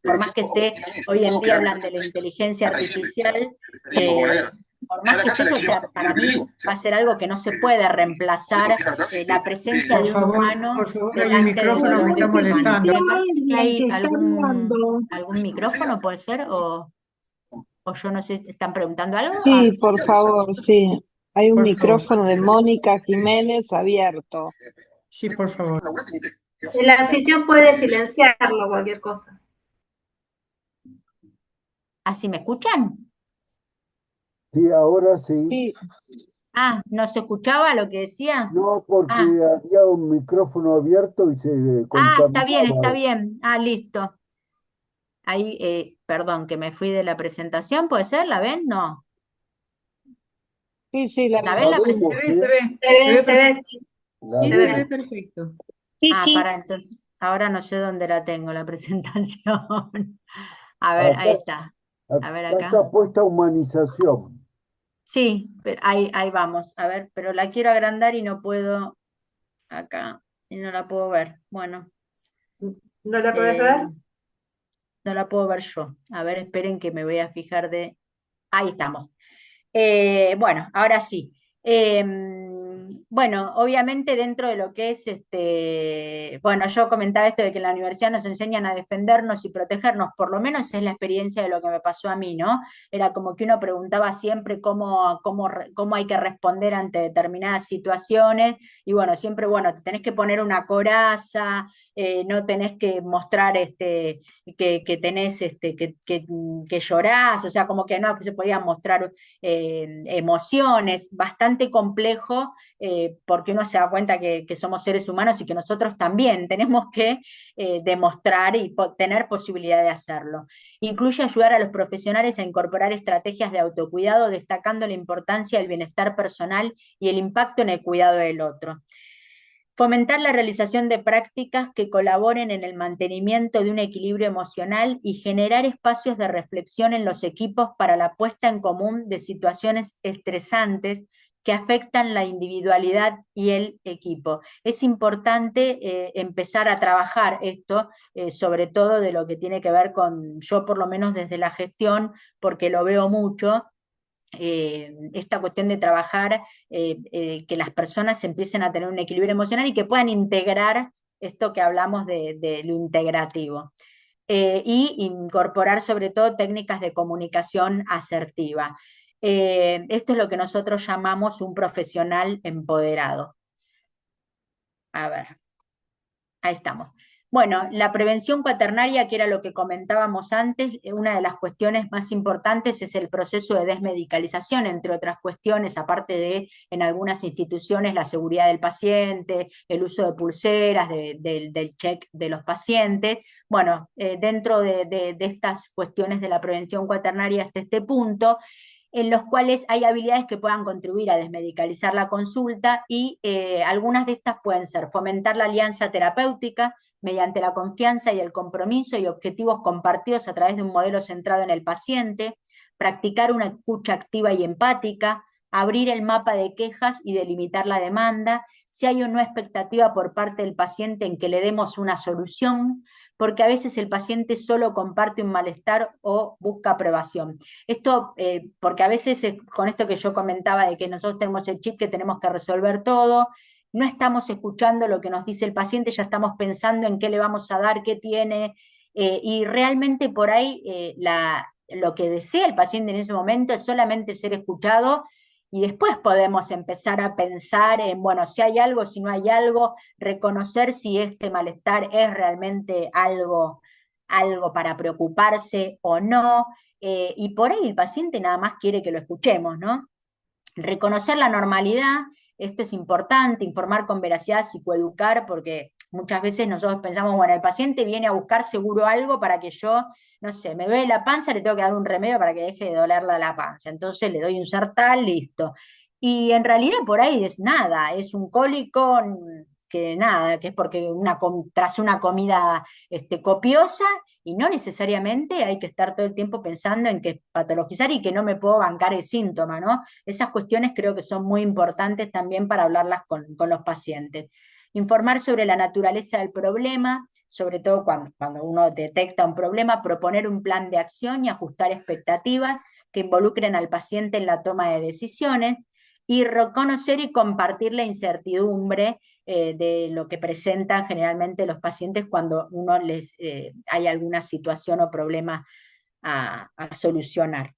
por más que esté, hoy en día hablan de la inteligencia artificial, por más que esté, o sea, para mí va a ser algo que no se puede reemplazar la presencia de un humano. Por favor, hay un micrófono que me está molestando. ¿Hay algún micrófono, puede ser? O yo no sé, ¿están preguntando algo? Sí, por favor, sí. Hay un Por micrófono de Mónica Jiménez abierto. Sí, por favor. El anfitrión puede silenciarlo, cualquier cosa. ¿Así me escuchan? Sí, ahora sí. Sí, ¿No se escuchaba lo que decía? No, porque había un micrófono abierto y se contaminaba. Está bien. Listo. Ahí, perdón, que me fui de la presentación, ¿puede ser? ¿La ven? No. sí, la ¿La ven la vemos, presentación? Se ve. Se ve. Sí, se ve perfecto. Para entonces, ahora no sé dónde la tengo, la presentación. A ver, ahí está. A ver Acá acá. está puesta humanización. Sí, ahí vamos. A ver, pero la quiero agrandar y no puedo acá, y no la puedo ver. Bueno. ¿No la podés ver? No la puedo ver yo. A ver, esperen que me voy a fijar de... Ahí estamos. Bueno, ahora sí. Bueno, obviamente dentro de lo que es, bueno, yo comentaba esto de que en la universidad nos enseñan a defendernos y protegernos, por lo menos es la experiencia de lo que me pasó a mí, ¿no? Era como que uno preguntaba siempre cómo hay que responder ante determinadas situaciones, y bueno, siempre, bueno, te tenés que poner una coraza, no tenés que mostrar que tenés, que llorás, o sea, como que no se podían mostrar emociones, bastante complejo, porque uno se da cuenta que somos seres humanos y que nosotros también tenemos que demostrar y tener posibilidad de hacerlo. Incluye ayudar a los profesionales a incorporar estrategias de autocuidado, destacando la importancia del bienestar personal y el impacto en el cuidado del otro. Fomentar la realización de prácticas que colaboren en el mantenimiento de un equilibrio emocional y generar espacios de reflexión en los equipos para la puesta en común de situaciones estresantes que afectan la individualidad y el equipo. Es importante empezar a trabajar esto, sobre todo de lo que tiene que ver con, yo por lo menos desde la gestión, porque lo veo mucho, esta cuestión de trabajar, que las personas empiecen a tener un equilibrio emocional y que puedan integrar esto que hablamos de lo integrativo. Y incorporar sobre todo técnicas de comunicación asertiva. Esto es lo que nosotros llamamos un profesional empoderado. A ver, Ahí estamos. Bueno, la prevención cuaternaria, que era lo que comentábamos antes, una de las cuestiones más importantes es el proceso de desmedicalización, entre otras cuestiones, aparte de en algunas instituciones la seguridad del paciente, el uso de pulseras, del check de los pacientes. Bueno, dentro de estas cuestiones de la prevención cuaternaria hasta este punto, en los cuales hay habilidades que puedan contribuir a desmedicalizar la consulta y algunas de estas pueden ser fomentar la alianza terapéutica mediante la confianza y el compromiso y objetivos compartidos a través de un modelo centrado en el paciente, practicar una escucha activa y empática, abrir el mapa de quejas y delimitar la demanda, si hay o no expectativa por parte del paciente en que le demos una solución, porque a veces el paciente solo comparte un malestar o busca aprobación. Esto, porque a veces con esto que yo comentaba de que nosotros tenemos el chip que tenemos que resolver todo, no estamos escuchando lo que nos dice el paciente, ya estamos pensando en qué le vamos a dar, qué tiene, y realmente por ahí lo que desea el paciente en ese momento es solamente ser escuchado, y después podemos empezar a pensar en, bueno, si hay algo, si no hay algo, reconocer si este malestar es realmente algo para preocuparse o no, y por ahí el paciente nada más quiere que lo escuchemos, ¿no? Reconocer la normalidad, esto es importante, informar con veracidad, psicoeducar, porque muchas veces nosotros pensamos, bueno, el paciente viene a buscar seguro algo para que yo, no sé, me duele la panza, le tengo que dar un remedio para que deje de dolerla la panza, entonces le doy un Sertal, listo. Y en realidad por ahí es nada, es un cólico que nada, que es porque tras una comida copiosa, y no necesariamente hay que estar todo el tiempo pensando en que patologizar y que no me puedo bancar el síntoma, ¿no? Esas cuestiones creo que son muy importantes también para hablarlas con los pacientes. Informar sobre la naturaleza del problema, sobre todo cuando uno detecta un problema, proponer un plan de acción y ajustar expectativas que involucren al paciente en la toma de decisiones, y reconocer y compartir la incertidumbre de lo que presentan generalmente los pacientes cuando uno hay alguna situación o problema a solucionar.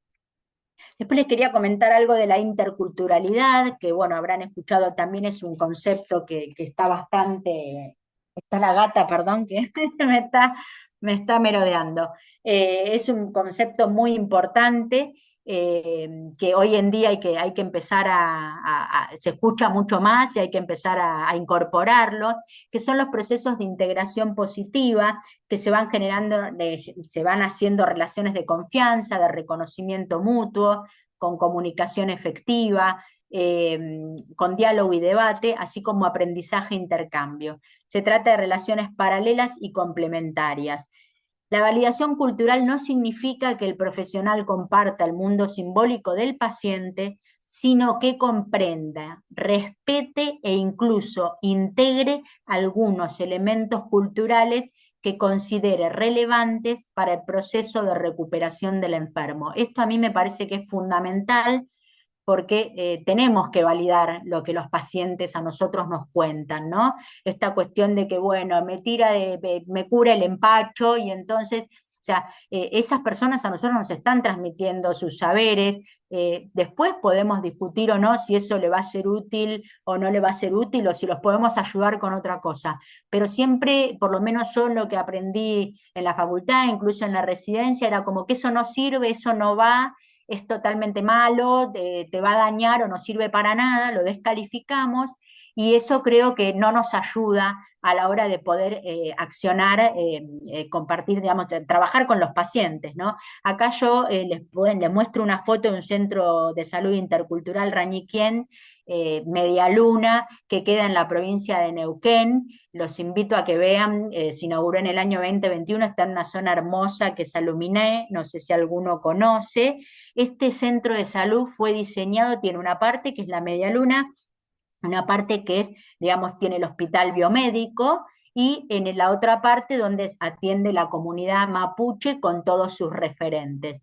Después les quería comentar algo de la interculturalidad, que bueno, habrán escuchado también, es un concepto que está bastante, está la gata, perdón, que me está merodeando. Es un concepto muy importante, que hoy en día hay que empezar se escucha mucho más y hay que empezar a incorporarlo, que son los procesos de integración positiva, que se van generando, se van haciendo relaciones de confianza, de reconocimiento mutuo, con comunicación efectiva, con diálogo y debate, así como aprendizaje e intercambio. Se trata de relaciones paralelas y complementarias. La validación cultural no significa que el profesional comparta el mundo simbólico del paciente, sino que comprenda, respete e incluso integre algunos elementos culturales que considere relevantes para el proceso de recuperación del enfermo. Esto a mí me parece que es fundamental, porque tenemos que validar lo que los pacientes a nosotros nos cuentan, ¿no? Esta cuestión de que, bueno, me cura el empacho, y entonces, o sea, esas personas a nosotros nos están transmitiendo sus saberes, después podemos discutir o no si eso le va a ser útil o no le va a ser útil, o si los podemos ayudar con otra cosa, pero siempre, por lo menos yo lo que aprendí en la facultad, incluso en la residencia, era como que eso no sirve, eso no va, es totalmente malo, te va a dañar o no sirve para nada, lo descalificamos, y eso creo que no nos ayuda a la hora de poder accionar, compartir, digamos, trabajar con los pacientes, ¿no? Acá yo les muestro una foto de un centro de salud intercultural Rañiquien, Media Luna, que queda en la provincia de Neuquén. Los invito a que vean, se inauguró en el año 2021, está en una zona hermosa que es Aluminé, no sé si alguno conoce. Este centro de salud fue diseñado, tiene una parte que es la Media Luna, una parte que es, digamos, tiene el hospital biomédico, y en la otra parte donde atiende la comunidad mapuche con todos sus referentes.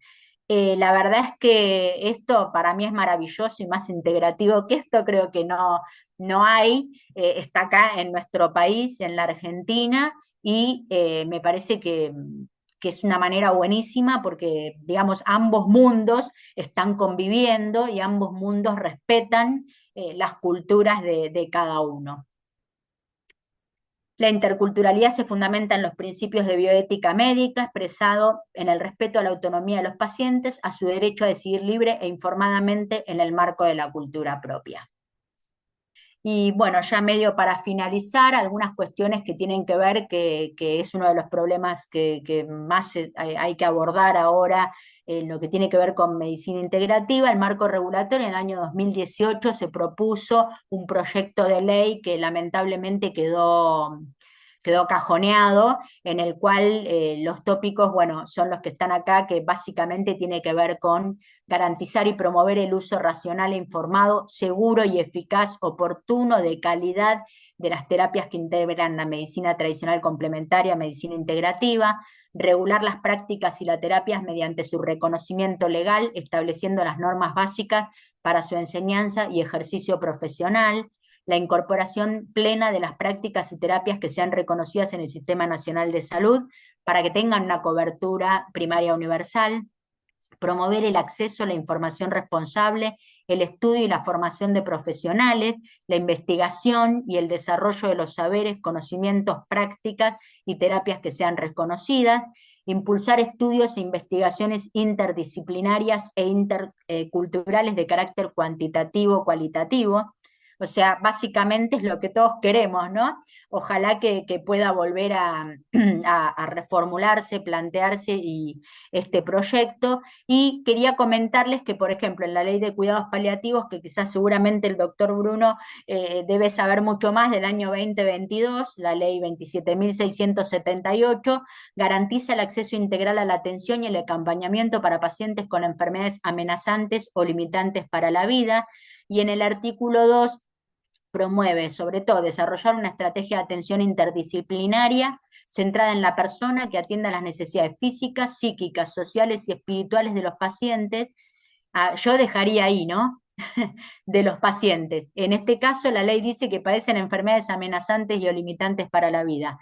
La verdad es que esto para mí es maravilloso y más integrativo que esto creo que no hay, está acá en nuestro país, en la Argentina, y me parece que es una manera buenísima porque, digamos, ambos mundos están conviviendo y ambos mundos respetan las culturas de cada uno. La interculturalidad se fundamenta en los principios de bioética médica, expresado en el respeto a la autonomía de los pacientes, a su derecho a decidir libre e informadamente en el marco de la cultura propia. Y bueno, ya medio para finalizar, algunas cuestiones que tienen que ver, que es uno de los problemas que más hay que abordar ahora en lo que tiene que ver con medicina integrativa. El marco regulatorio en el año 2018 se propuso un proyecto de ley que lamentablemente quedó cajoneado, en el cual los tópicos, bueno, son los que están acá, que básicamente tiene que ver con garantizar y promover el uso racional e informado, seguro y eficaz, oportuno, de calidad de las terapias que integran la medicina tradicional complementaria, medicina integrativa, regular las prácticas y las terapias mediante su reconocimiento legal, estableciendo las normas básicas para su enseñanza y ejercicio profesional, la incorporación plena de las prácticas y terapias que sean reconocidas en el Sistema Nacional de Salud para que tengan una cobertura primaria universal, promover el acceso a la información responsable, el estudio y la formación de profesionales, la investigación y el desarrollo de los saberes, conocimientos, prácticas y terapias que sean reconocidas, impulsar estudios e investigaciones interdisciplinarias e interculturales de carácter cuantitativo, cualitativo. O sea, básicamente es lo que todos queremos, ¿no? Ojalá que pueda volver a reformularse, plantearse este proyecto. Y quería comentarles que, por ejemplo, en la Ley de Cuidados Paliativos, que quizás seguramente el doctor Bruno debe saber mucho más, del año 2022, la Ley 27.678, garantiza el acceso integral a la atención y el acompañamiento para pacientes con enfermedades amenazantes o limitantes para la vida. Y en el artículo 2 promueve, sobre todo, desarrollar una estrategia de atención interdisciplinaria centrada en la persona que atienda las necesidades físicas, psíquicas, sociales y espirituales de los pacientes. Yo dejaría ahí, ¿no? De los pacientes. En este caso, la ley dice que padecen enfermedades amenazantes y o limitantes para la vida.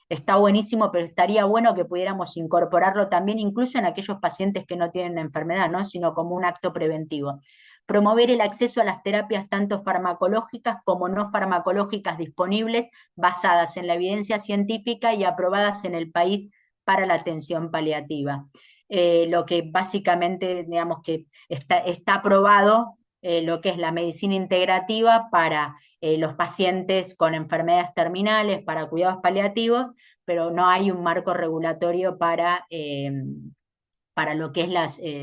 Está buenísimo, pero estaría bueno que pudiéramos incorporarlo también, incluso en aquellos pacientes que no tienen la enfermedad, ¿no? Sino como un acto preventivo. Promover el acceso a las terapias tanto farmacológicas como no farmacológicas disponibles, basadas en la evidencia científica y aprobadas en el país para la atención paliativa. Lo que básicamente, digamos que está aprobado, lo que es la medicina integrativa para los pacientes con enfermedades terminales, para cuidados paliativos, pero no hay un marco regulatorio para lo que es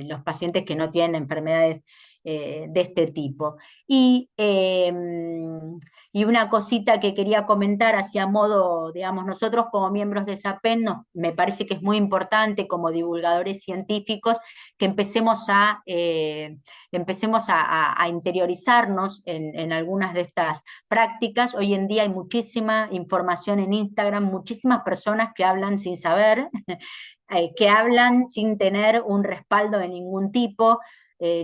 los pacientes que no tienen enfermedades de este tipo. Y una cosita que quería comentar hacia modo, digamos, nosotros como miembros de SAPEN, me parece que es muy importante como divulgadores científicos que empecemos a interiorizarnos en algunas de estas prácticas. Hoy en día hay muchísima información en Instagram, muchísimas personas que hablan sin saber, que hablan sin tener un respaldo de ningún tipo.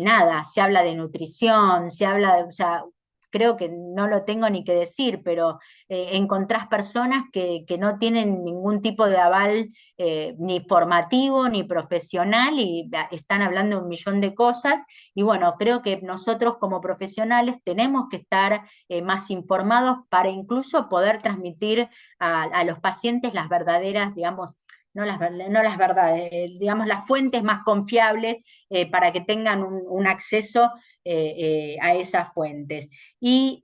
Nada, se habla de nutrición, se habla de, o sea, creo que no lo tengo ni que decir, pero encontrás personas que no tienen ningún tipo de aval ni formativo ni profesional y están hablando un millón de cosas. Y bueno, creo que nosotros como profesionales tenemos que estar más informados para incluso poder transmitir a los pacientes las verdaderas, digamos, no las verdades, digamos, las fuentes más confiables para que tengan un acceso a esas fuentes. Y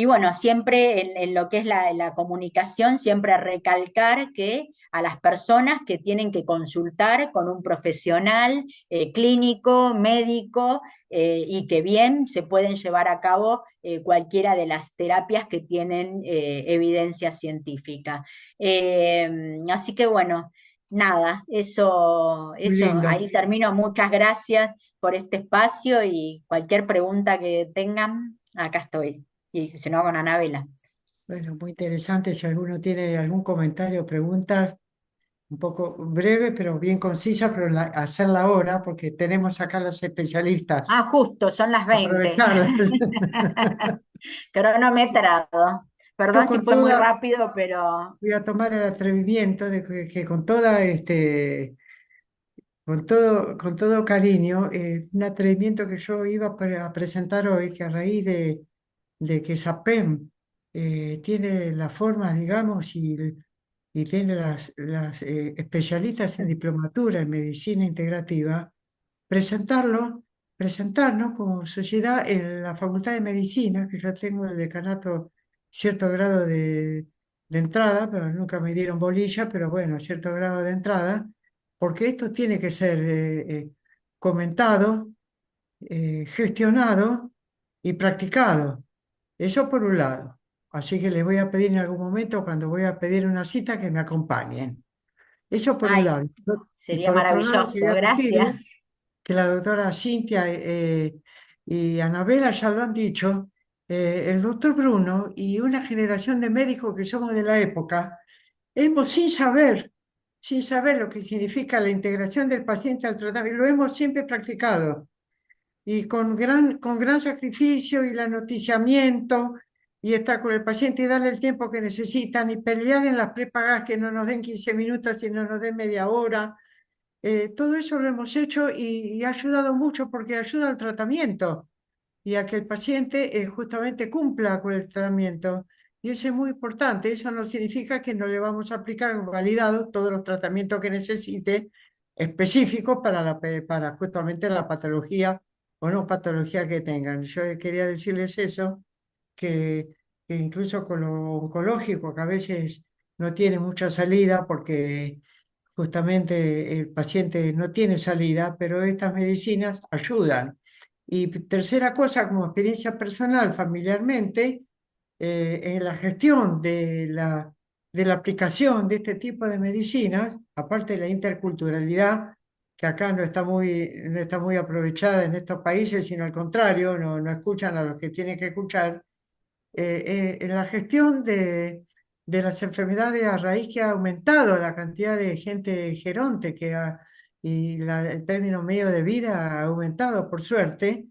bueno, siempre en lo que es la comunicación, siempre recalcar que a las personas que tienen que consultar con un profesional clínico, médico, y que bien se pueden llevar a cabo cualquiera de las terapias que tienen evidencia científica. Así que bueno, nada, Muy lindo. ahí termino. Muchas gracias por este espacio y cualquier pregunta que tengan, acá estoy. Y si no, con Anabela. Bueno, muy interesante. Si alguno tiene algún comentario o pregunta, un poco breve, pero bien concisa, pero hacerla ahora, porque tenemos acá los especialistas. Justo, son las 20. Aprovecharla. Cronometrado. Yo Perdón si con fue muy toda, rápido, pero voy a tomar el atrevimiento de que con toda con todo cariño, un atrevimiento que yo iba a presentar hoy, que a raíz de que SAPEM tiene las formas, digamos, y tiene las especialistas en diplomatura en medicina integrativa, presentarlo, presentarnos como sociedad en la Facultad de Medicina, que ya tengo el decanato cierto grado de entrada, pero nunca me dieron bolilla, pero bueno, cierto grado de entrada, porque esto tiene que ser comentado, gestionado y practicado. Eso por un lado. Así que les voy a pedir en algún momento, cuando voy a pedir una cita, que me acompañen. Eso por un Ay, lado. Y sería por otro lado, maravilloso, quería gracias. decirles que la doctora Cintia y Anabela ya lo han dicho, el doctor Bruno y una generación de médicos que somos de la época, hemos sin saber lo que significa la integración del paciente al tratamiento, lo hemos siempre practicado y con gran sacrificio y el anoticiamiento y estar con el paciente y darle el tiempo que necesitan y pelear en las prepagas que no nos den 15 minutos y no nos den media hora. Todo eso lo hemos hecho y ha ayudado mucho porque ayuda al tratamiento y a que el paciente justamente cumpla con el tratamiento. Y eso es muy importante. Eso no significa que no le vamos a aplicar validados todos los tratamientos que necesite específicos para justamente la patología o no patología que tengan. Yo quería decirles eso, que, que incluso con lo oncológico, que a veces no tiene mucha salida porque justamente el paciente no tiene salida, pero estas medicinas ayudan. Y tercera cosa, como experiencia personal, familiarmente, en la gestión de la aplicación de este tipo de medicinas, aparte de la interculturalidad, que acá no está muy aprovechada en estos países, sino al contrario, no escuchan a los que tienen que escuchar, en la gestión de las enfermedades a raíz que ha aumentado la cantidad de gente geronte y el término medio de vida ha aumentado, por suerte,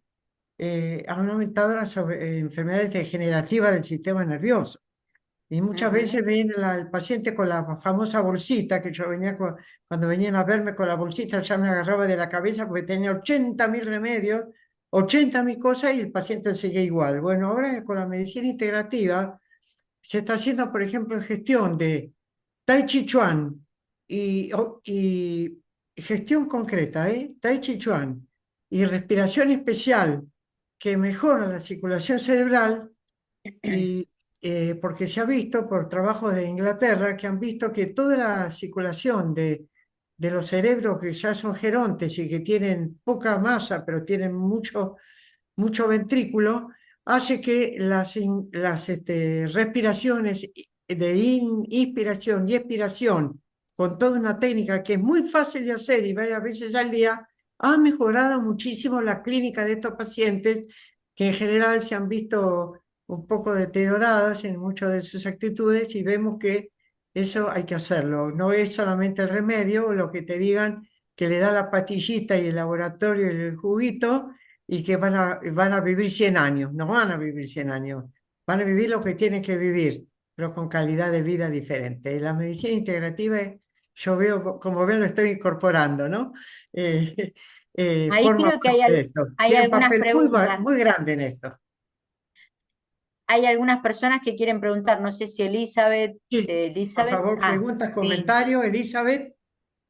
han aumentado las enfermedades degenerativas del sistema nervioso. Y muchas Ujú. veces ven al paciente con la famosa bolsita, que yo venía cuando venían a verme con la bolsita, ya me agarraba de la cabeza porque tenía 80.000 remedios, 80.000 cosas y el paciente seguía igual. Bueno, ahora con la medicina integrativa se está haciendo, por ejemplo, gestión de Tai Chi Chuan y gestión concreta, Tai Chi Chuan y respiración especial que mejora la circulación cerebral y porque se ha visto por trabajos de Inglaterra que han visto que toda la circulación de los cerebros que ya son gerontes y que tienen poca masa, pero tienen mucho ventrículo, hace que respiraciones de inspiración y expiración, con toda una técnica que es muy fácil de hacer y varias veces al día, ha mejorado muchísimo la clínica de estos pacientes que en general se han visto un poco deterioradas en muchas de sus actitudes y vemos que eso hay que hacerlo. No es solamente el remedio o lo que te digan que le da la pastillita y el laboratorio y el juguito y que van a vivir 100 años. No van a vivir 100 años. Van a vivir lo que tienen que vivir, pero con calidad de vida diferente. La medicina integrativa, yo veo, como ven, lo estoy incorporando, ¿no? Eh, Ahí forma creo que parte de esto. hay Tiene un algunas papel preguntas. muy grande en esto. Hay algunas personas que quieren preguntar, no sé si Elizabeth, Sí, por Elizabeth, favor, preguntas, Sí, comentarios, Elizabeth.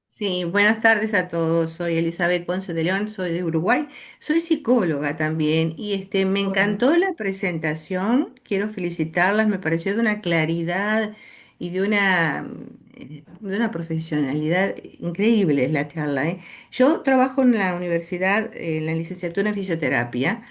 sí, buenas tardes a todos. Soy Elizabeth Ponce de León, soy de Uruguay. Soy psicóloga también y me Hola. encantó la presentación. Quiero felicitarlas, me pareció de una claridad y de una profesionalidad increíble la charla, ¿eh? Yo trabajo en la universidad, en la licenciatura en fisioterapia.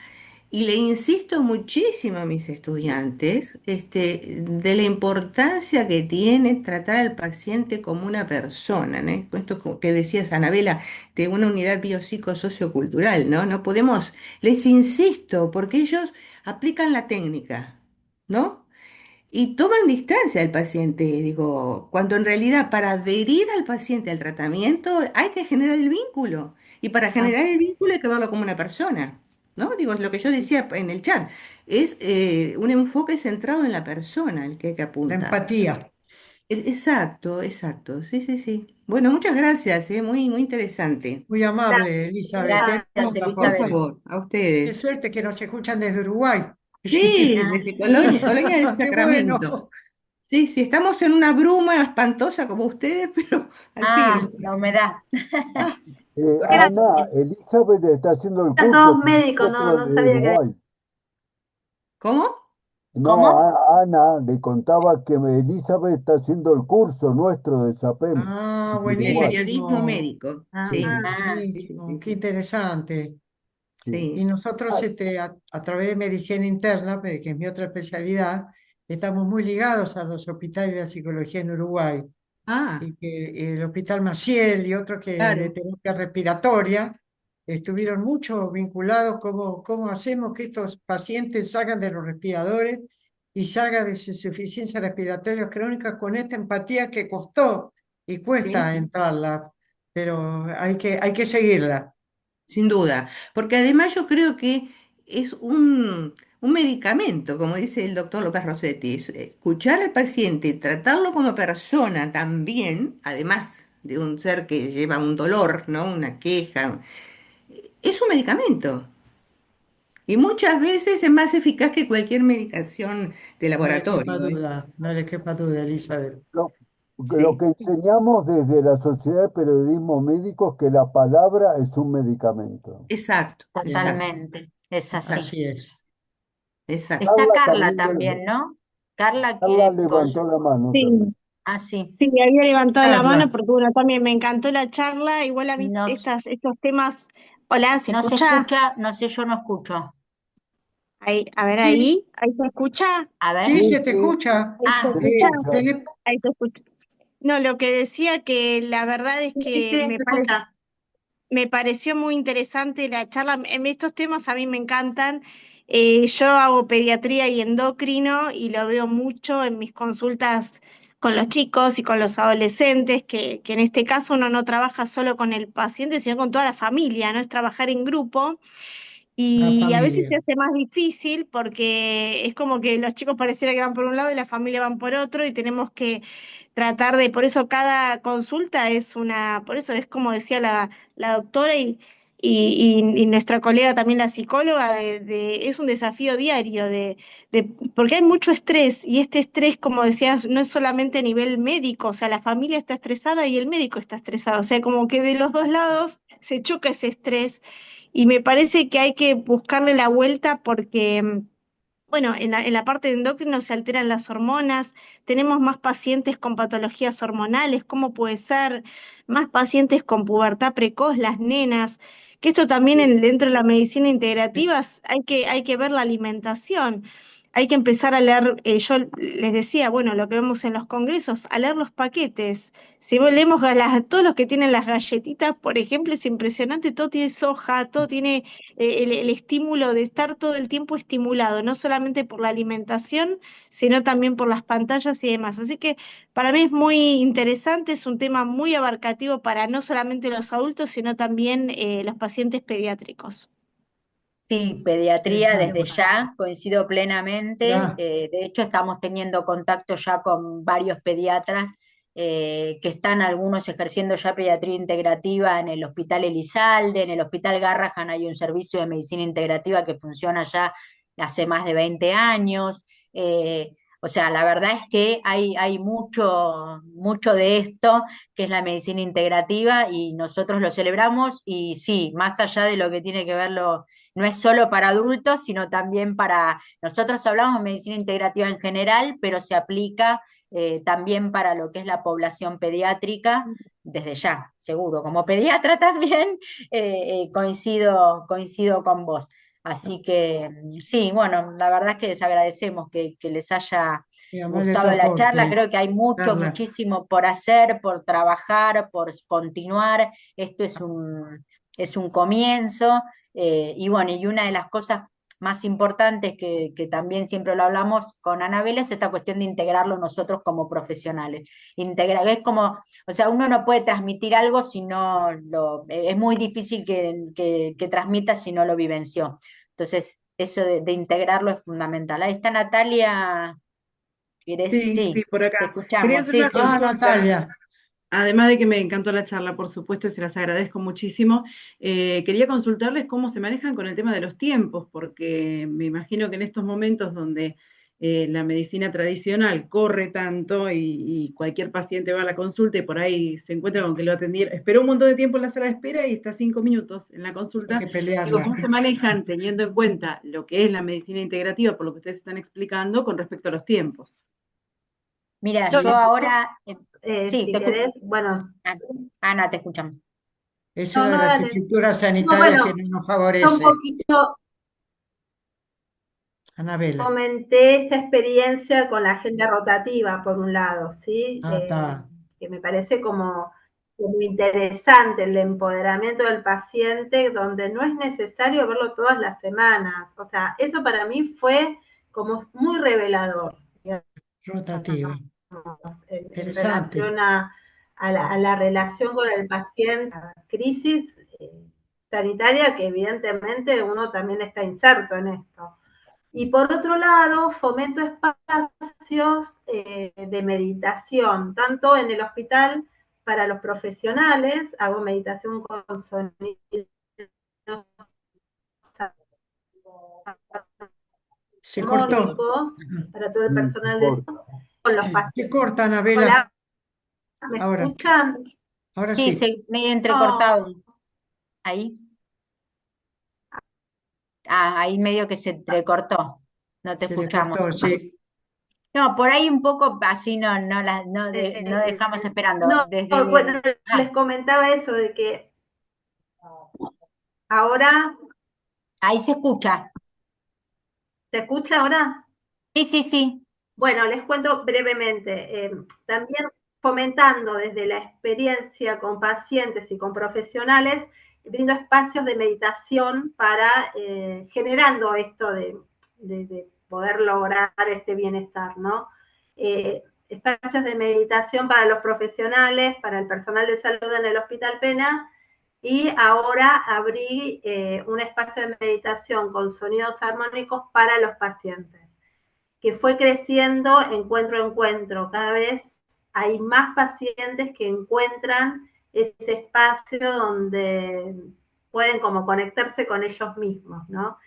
Y le insisto muchísimo a mis estudiantes, de la importancia que tiene tratar al paciente como una persona, ¿no? Esto que decías, Anabela, de una unidad biopsicosociocultural, ¿no? No podemos, les insisto, porque ellos aplican la técnica, ¿no? Y toman distancia al paciente, digo, cuando en realidad para adherir al paciente al tratamiento hay que generar el vínculo. Y para ah, generar el vínculo hay que verlo como una persona, ¿no? Digo, es lo que yo decía en el chat, es un enfoque centrado en la persona el que hay que La apuntar. empatía. Exacto, exacto, sí, sí, sí. Bueno, muchas gracias, muy, muy interesante. Muy amable, Gracias, Elizabeth. gracias Hermoso Por aporte. Elizabeth. favor, a Qué ustedes. suerte que nos escuchan desde Uruguay. Sí, desde Colonia, Colonia del Qué Sacramento. bueno. Sí, sí, estamos en una bruma espantosa como ustedes, pero al Ah, fin. la humedad. Ah, Eran Ana, Elizabeth está haciendo el curso, todos médicos, no, nosotros no de sabía que Uruguay. ¿cómo? No, ¿Cómo? Ana le contaba que Elizabeth está haciendo el curso nuestro de SAPEM Ah, de De Uruguay. periodismo buenísimo. médico. Ah, Sí, Ah, sí, sí, Buenísimo. sí, Qué sí. interesante. Sí. Y Sí. nosotros, Ah, a través de medicina interna, que es mi otra especialidad, estamos muy ligados a los hospitales de la psicología en Uruguay. Ah, Y que el Hospital Maciel y otros que de claro. terapia respiratoria estuvieron mucho vinculados cómo hacemos que estos pacientes salgan de los respiradores y salgan de su insuficiencia respiratoria crónica con esta empatía que costó y Sí, cuesta sí. entrarla, pero hay que seguirla. Sin duda, porque además yo creo que es un medicamento, como dice el doctor López Rossetti, es escuchar al paciente y tratarlo como persona también, además de un ser que lleva un dolor, ¿no? Una queja, es un medicamento y muchas veces es más eficaz que cualquier medicación de No le quepa laboratorio, ¿eh? duda, no le quepa duda, Elizabeth. lo Sí, que enseñamos desde la Sociedad de Periodismo Médico es que la palabra es un medicamento. exacto, Bien, exacto, totalmente. Es así. exacto, así es. exacto. Está Carla Carla también también, ¿no? Carla Carla que levantó la mano también. Sí, Ah, sí. sí, había levantado la mano Carla, porque bueno, también me encantó la charla. Igual a mí No, estos temas. Hola, ¿se no se escucha? escucha, no sé, yo no escucho. Ahí, a ver sí, ahí se escucha, A ver. sí, Sí, se te sí, escucha. ahí se Ah, se le escucha, escucha. ahí se escucha. No, lo que decía que la verdad es sí, que sí, se escucha. me pareció muy interesante la charla. En estos temas a mí me encantan. Yo hago pediatría y endocrino y lo veo mucho en mis consultas con los chicos y con los adolescentes, que en este caso uno no trabaja solo con el paciente, sino con toda la familia, ¿no? Es trabajar en grupo. La Y a veces familia. se hace más difícil porque es como que los chicos pareciera que van por un lado y la familia van por otro y tenemos que tratar de, por eso cada consulta es una, por eso es como decía la doctora y nuestra colega también la psicóloga, es un desafío diario de, porque hay mucho estrés y este estrés, como decías, no es solamente a nivel médico, o sea, la familia está estresada y el médico está estresado, o sea, como que de los dos lados se choca ese estrés y me parece que hay que buscarle la vuelta porque bueno, en la parte de endocrino se alteran las hormonas, tenemos más pacientes con patologías hormonales, ¿cómo puede ser? Más pacientes con pubertad precoz, las nenas, que esto también dentro de la medicina integrativa hay que ver la alimentación. Hay que empezar a leer, yo les decía, bueno, lo que vemos en los congresos, a leer los paquetes. Si leemos todos los que tienen las galletitas, por ejemplo, es impresionante, todo tiene soja, todo tiene el estímulo de estar todo el tiempo estimulado, no solamente por la alimentación, sino también por las pantallas y demás. Así que para mí es muy interesante, es un tema muy abarcativo para no solamente los adultos, sino también los pacientes pediátricos. sí, pediatría Interesante. desde ya, coincido plenamente. Ya, De hecho, estamos teniendo contacto ya con varios pediatras que están algunos ejerciendo ya pediatría integrativa en el Hospital Elizalde, en el Hospital Garrahan hay un servicio de medicina integrativa que funciona ya hace más de 20 años. O sea, la verdad es que hay mucho de esto que es la medicina integrativa y nosotros lo celebramos y sí, más allá de lo que tiene que ver no es solo para adultos, sino también para, nosotros hablamos de medicina integrativa en general, pero se aplica también para lo que es la población pediátrica, desde ya, seguro. Como pediatra también coincido con vos. Así que sí, bueno, la verdad es que les agradecemos que les haya mi amable tu gustado la charla. aporte, Creo que hay Carla. muchísimo por hacer, por trabajar, por continuar. Esto es un comienzo. Y bueno, y una de las cosas más importantes que también siempre lo hablamos con Anabel es esta cuestión de integrarlo nosotros como profesionales. Es como, o sea, uno no puede transmitir algo si no es muy difícil que transmita si no lo vivenció. Entonces, eso de integrarlo es fundamental. Ahí está Natalia, ¿querés? Sí, sí, Sí, por te acá. Quería escuchamos. hacer Sí, una sí. Ah, consulta. Natalia. Además de que me encantó la charla, por supuesto, y se las agradezco muchísimo, quería consultarles cómo se manejan con el tema de los tiempos, porque me imagino que en estos momentos donde la medicina tradicional corre tanto y cualquier paciente va a la consulta y por ahí se encuentra con que lo atendieron, esperó un montón de tiempo en la sala de espera y está 5 minutos en la Hay consulta. que Digo, pelearla. ¿cómo se manejan teniendo en cuenta lo que es la medicina integrativa, por lo que ustedes están explicando, con respecto a los tiempos? Mira, yo Nosotros, ahora, sí, si te escucho. querés, bueno, Ana, te escuchamos. Es no, una de no, las dale. estructuras No, sanitarias que bueno, no nos yo un favorece. poquito Anabela. comenté esta experiencia con la agenda rotativa, por un lado, ¿sí? Ah, está. Que me parece como interesante el empoderamiento del paciente, donde no es necesario verlo todas las semanas. O sea, eso para mí fue como muy revelador, digamos, Rotativa. en Interesante. relación a la relación con el paciente, a la crisis sanitaria, que evidentemente uno también está inserto en esto. Y por otro lado, fomento espacios de meditación, tanto en el hospital para los profesionales, hago meditación con sonidos Se cortó. armónicos para todo el Sí, se personal de corta. salud, con los Se pacientes. corta, Anabela. Hola, ¿me Ahora, escuchan? ahora Sí, sí. medio No, entrecortado. Ahí. Ah, ahí medio que se entrecortó. No te Se le escuchamos. cortó, sí. No, por ahí un poco así no eh, dejamos esperando. no, Desde. bueno, les Ah, comentaba eso de que ahora, ahí se escucha. ¿se escucha ahora? Sí, sí, sí. Bueno, les cuento brevemente. También fomentando desde la experiencia con pacientes y con profesionales, brindo espacios de meditación para generando esto de poder lograr este bienestar, ¿no? Espacios de meditación para los profesionales, para el personal de salud en el Hospital Pena, y ahora abrí un espacio de meditación con sonidos armónicos para los pacientes, que fue creciendo encuentro a encuentro. Cada vez hay más pacientes que encuentran ese espacio donde pueden como conectarse con ellos mismos, ¿no?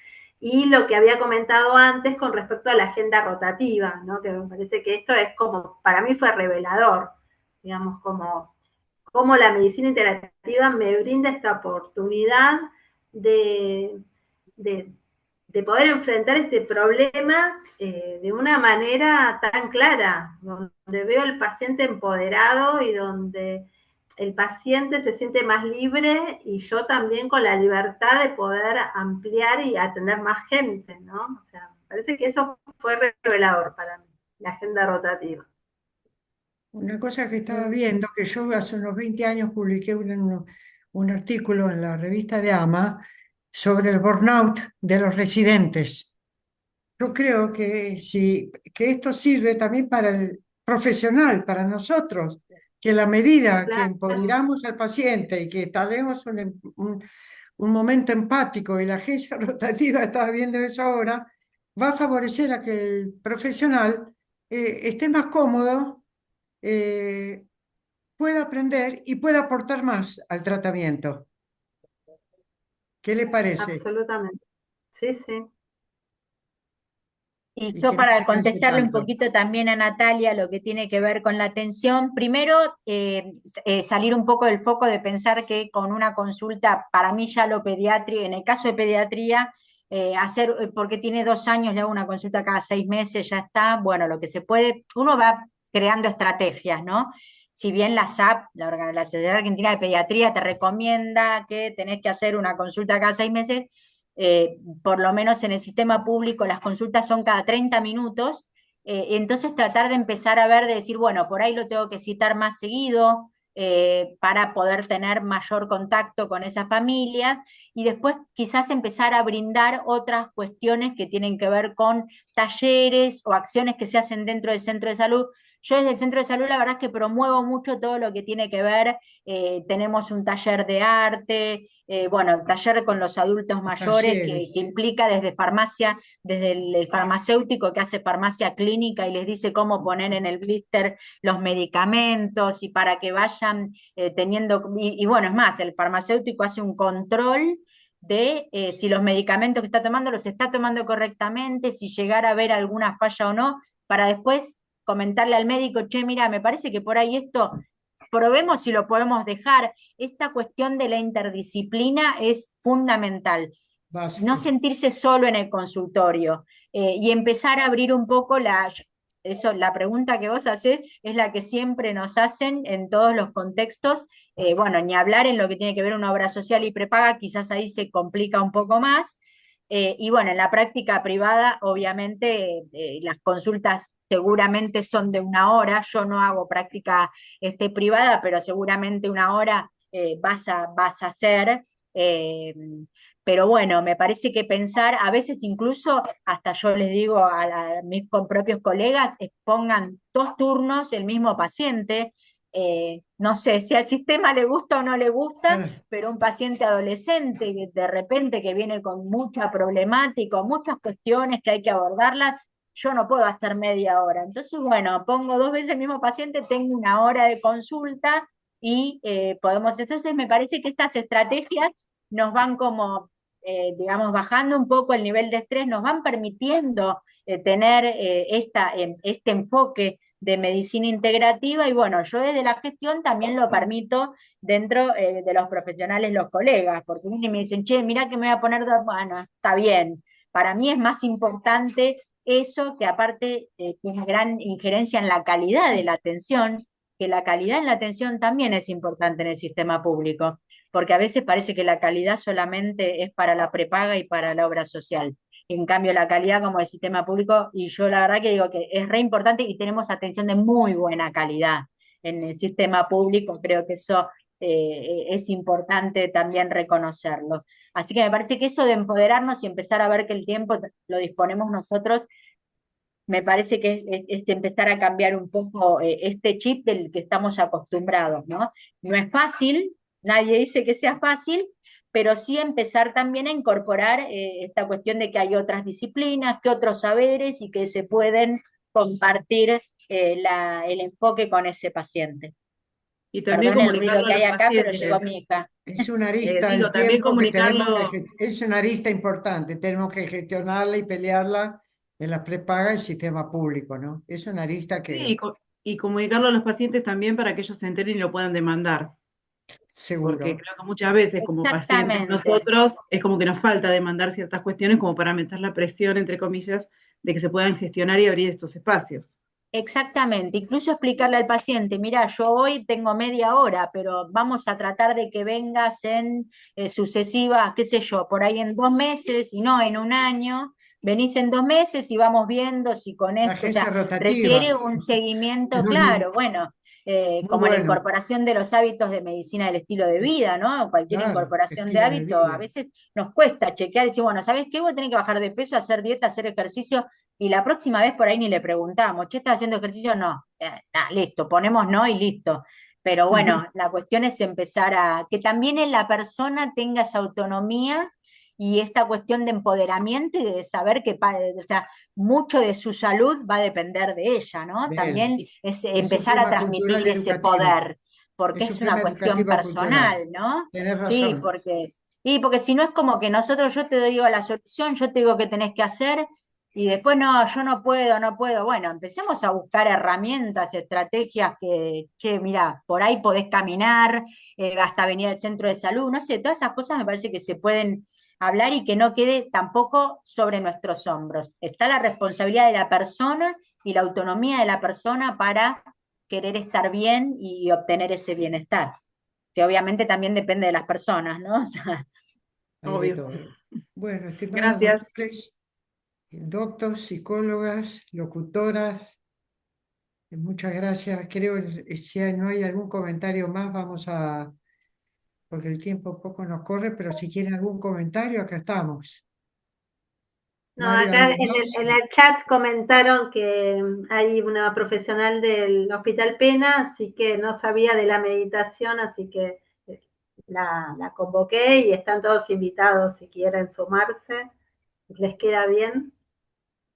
Y lo que había comentado antes con respecto a la agenda rotativa, ¿no? Que me parece que esto es como, para mí fue revelador, digamos, como la medicina integrativa me brinda esta oportunidad de, de, de poder enfrentar este problema de una manera tan clara, donde veo al paciente empoderado y donde el paciente se siente más libre y yo también con la libertad de poder ampliar y atender más gente, ¿no? O sea, me parece que eso fue revelador para mí, la agenda rotativa. Una cosa que estaba viendo, que yo hace unos 20 años publiqué un artículo en la revista de AMA sobre el burnout de los residentes. Yo creo que esto sirve también para el profesional, para nosotros, que en la medida que Claro. empoderamos al paciente y que establemos un momento empático y la agencia rotativa, estaba viendo eso ahora, va a favorecer a que el profesional esté más cómodo, eh, pueda aprender y pueda aportar más al tratamiento. ¿Qué le parece? Absolutamente. Sí, sí. Y Y yo que no para se canse contestarle un tanto. poquito también a Natalia lo que tiene que ver con la atención, primero salir un poco del foco de pensar que con una consulta, para mí ya lo pediatría, en el caso de pediatría, porque tiene 2 años, le hago una consulta cada 6 meses, ya está, bueno, lo que se puede, uno va creando estrategias, ¿no? Si bien la SAP, la Sociedad Argentina de Pediatría, te recomienda que tenés que hacer una consulta cada 6 meses, por lo menos en el sistema público las consultas son cada 30 minutos, entonces tratar de empezar a ver, de decir, bueno, por ahí lo tengo que citar más seguido para poder tener mayor contacto con esa familia y después quizás empezar a brindar otras cuestiones que tienen que ver con talleres o acciones que se hacen dentro del centro de salud. Yo desde el centro de salud la verdad es que promuevo mucho todo lo que tiene que ver, tenemos un taller de arte, bueno, taller con los adultos mayores talleres. que implica desde farmacia, desde el farmacéutico que hace farmacia clínica y les dice cómo poner en el blister los medicamentos y para que vayan teniendo, y bueno, es más, el farmacéutico hace un control de si los medicamentos que está tomando los está tomando correctamente, si llegara a haber alguna falla o no, para después comentarle al médico, che, mira, me parece que por ahí esto, probemos si lo podemos dejar. Esta cuestión de la interdisciplina es fundamental. No Básico. sentirse solo en el consultorio y empezar a abrir un poco eso, la pregunta que vos hacés es la que siempre nos hacen en todos los contextos. Bueno, ni hablar en lo que tiene que ver una obra social y prepaga, quizás ahí se complica un poco más. Y bueno, en la práctica privada, obviamente, las consultas seguramente son de una hora. Yo no hago práctica privada, pero seguramente una hora vas a hacer. Eh, pero bueno, me parece que pensar, a veces incluso, hasta yo les digo a mis propios colegas, pongan 2 turnos el mismo paciente. No sé si al sistema le gusta o no le gusta, Claro. pero un paciente adolescente que de repente que viene con mucha problemática, muchas cuestiones que hay que abordarlas, yo no puedo hacer media hora. Entonces, bueno, pongo 2 veces el mismo paciente, tengo una hora de consulta y podemos. Entonces, me parece que estas estrategias nos van como, digamos, bajando un poco el nivel de estrés, nos van permitiendo tener este enfoque de medicina integrativa y bueno, yo desde la gestión también lo permito dentro de los profesionales, los colegas, porque vienen y me dicen, che, mirá que me voy a poner, bueno, está bien, para mí es más importante eso que aparte tiene gran injerencia en la calidad de la atención, que la calidad en la atención también es importante en el sistema público, porque a veces parece que la calidad solamente es para la prepaga y para la obra social. En cambio, la calidad como el sistema público, y yo la verdad que digo que es re importante y tenemos atención de muy buena calidad en el sistema público, creo que eso es importante también reconocerlo. Así que me parece que eso de empoderarnos y empezar a ver que el tiempo lo disponemos nosotros, me parece que es empezar a cambiar un poco este chip del que estamos acostumbrados, ¿no? No es fácil, nadie dice que sea fácil, pero sí empezar también a incorporar esta cuestión de que hay otras disciplinas, que otros saberes y que se pueden compartir el enfoque con ese paciente. Y también Perdón el ruido comunicarlo a que hay los acá, pero llegó pacientes. mi hija. Es una arista Digo, del también tiempo que tenemos comunicarlo. es una arista importante, tenemos que gestionarla y pelearla en la prepaga y el sistema público, ¿no? Es una arista Sí, que y comunicarlo a los pacientes también para que ellos se enteren y lo puedan demandar, porque seguro. creo que muchas veces como pacientes Exactamente. nosotros es como que nos falta demandar ciertas cuestiones como para aumentar la presión, entre comillas, de que se puedan gestionar y abrir estos espacios. Exactamente, incluso explicarle al paciente, mira, yo hoy tengo media hora, pero vamos a tratar de que vengas en sucesivas, qué sé yo, por ahí en 2 meses y no en un año, venís en 2 meses y vamos viendo si con La esto, o agencia sea, rotativa. requiere un seguimiento claro, bueno, Muy como la bueno, incorporación de los hábitos de medicina del estilo de vida, ¿no? Cualquier claro, incorporación de estilo de hábito, a vida. veces nos cuesta chequear y decir, bueno, ¿sabes qué? Vos tenés que bajar de peso, hacer dieta, hacer ejercicio y la próxima vez por ahí ni le preguntamos, ¿che, estás haciendo ejercicio? No. Listo, ponemos no y listo. Pero bueno, la cuestión es empezar a que también en la persona tenga esa autonomía y esta cuestión de empoderamiento y de saber que o sea, mucho de su salud va a depender de ella, ¿no? Bien, También Y, es es un empezar a tema cultural transmitir y ese educativo. poder, porque Es un es una tema cuestión educativo cultural. personal, ¿no? Tenés Sí, razón. porque si no es como que nosotros, yo te digo la solución, yo te digo qué tenés que hacer, y después no, yo no puedo, no puedo. Bueno, empecemos a buscar herramientas, estrategias que, che, mira, por ahí podés caminar, hasta venir al centro de salud, no sé, todas esas cosas me parece que se pueden hablar y que no quede tampoco sobre nuestros hombros. Está la responsabilidad de la persona y la autonomía de la persona para querer estar bien y obtener ese bienestar, que obviamente también depende de las personas, ¿no? O sea, Hay de obvio. todo. Bueno, estimadas Gracias. doctores, doctos, psicólogas, locutoras, muchas gracias. Creo que si no hay algún comentario más, vamos a, porque el tiempo poco nos corre, pero si quieren algún comentario, acá estamos. No, Mario, acá ¿algo más? en el chat comentaron que hay una profesional del Hospital Pena, así que no sabía de la meditación, así que la convoqué y están todos invitados si quieren sumarse. ¿Les queda bien?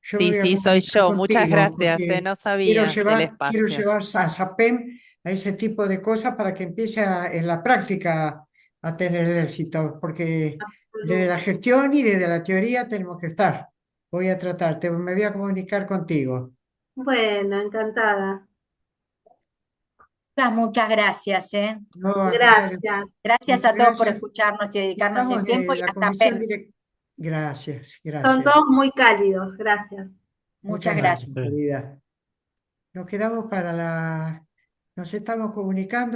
Yo me Sí, voy a sí, soy comunicar yo. Muchas contigo gracias, porque no sabía del quiero espacio. llevar a SAPEM a ese tipo de cosas para que empiece en la práctica a tener éxito, porque desde la gestión y desde la teoría tenemos que estar. Voy a me voy a comunicar contigo. Bueno, encantada. Muchas gracias, ¿eh? No, al contrario, Gracias. Gracias muchas a todos por gracias. escucharnos y dedicarnos Estamos el tiempo de y la hasta comisión PEN. directa. Gracias, Son gracias. todos muy cálidos. Gracias. Muchas Muchas gracias. gracias, querida. Nos quedamos para la... Nos estamos comunicando.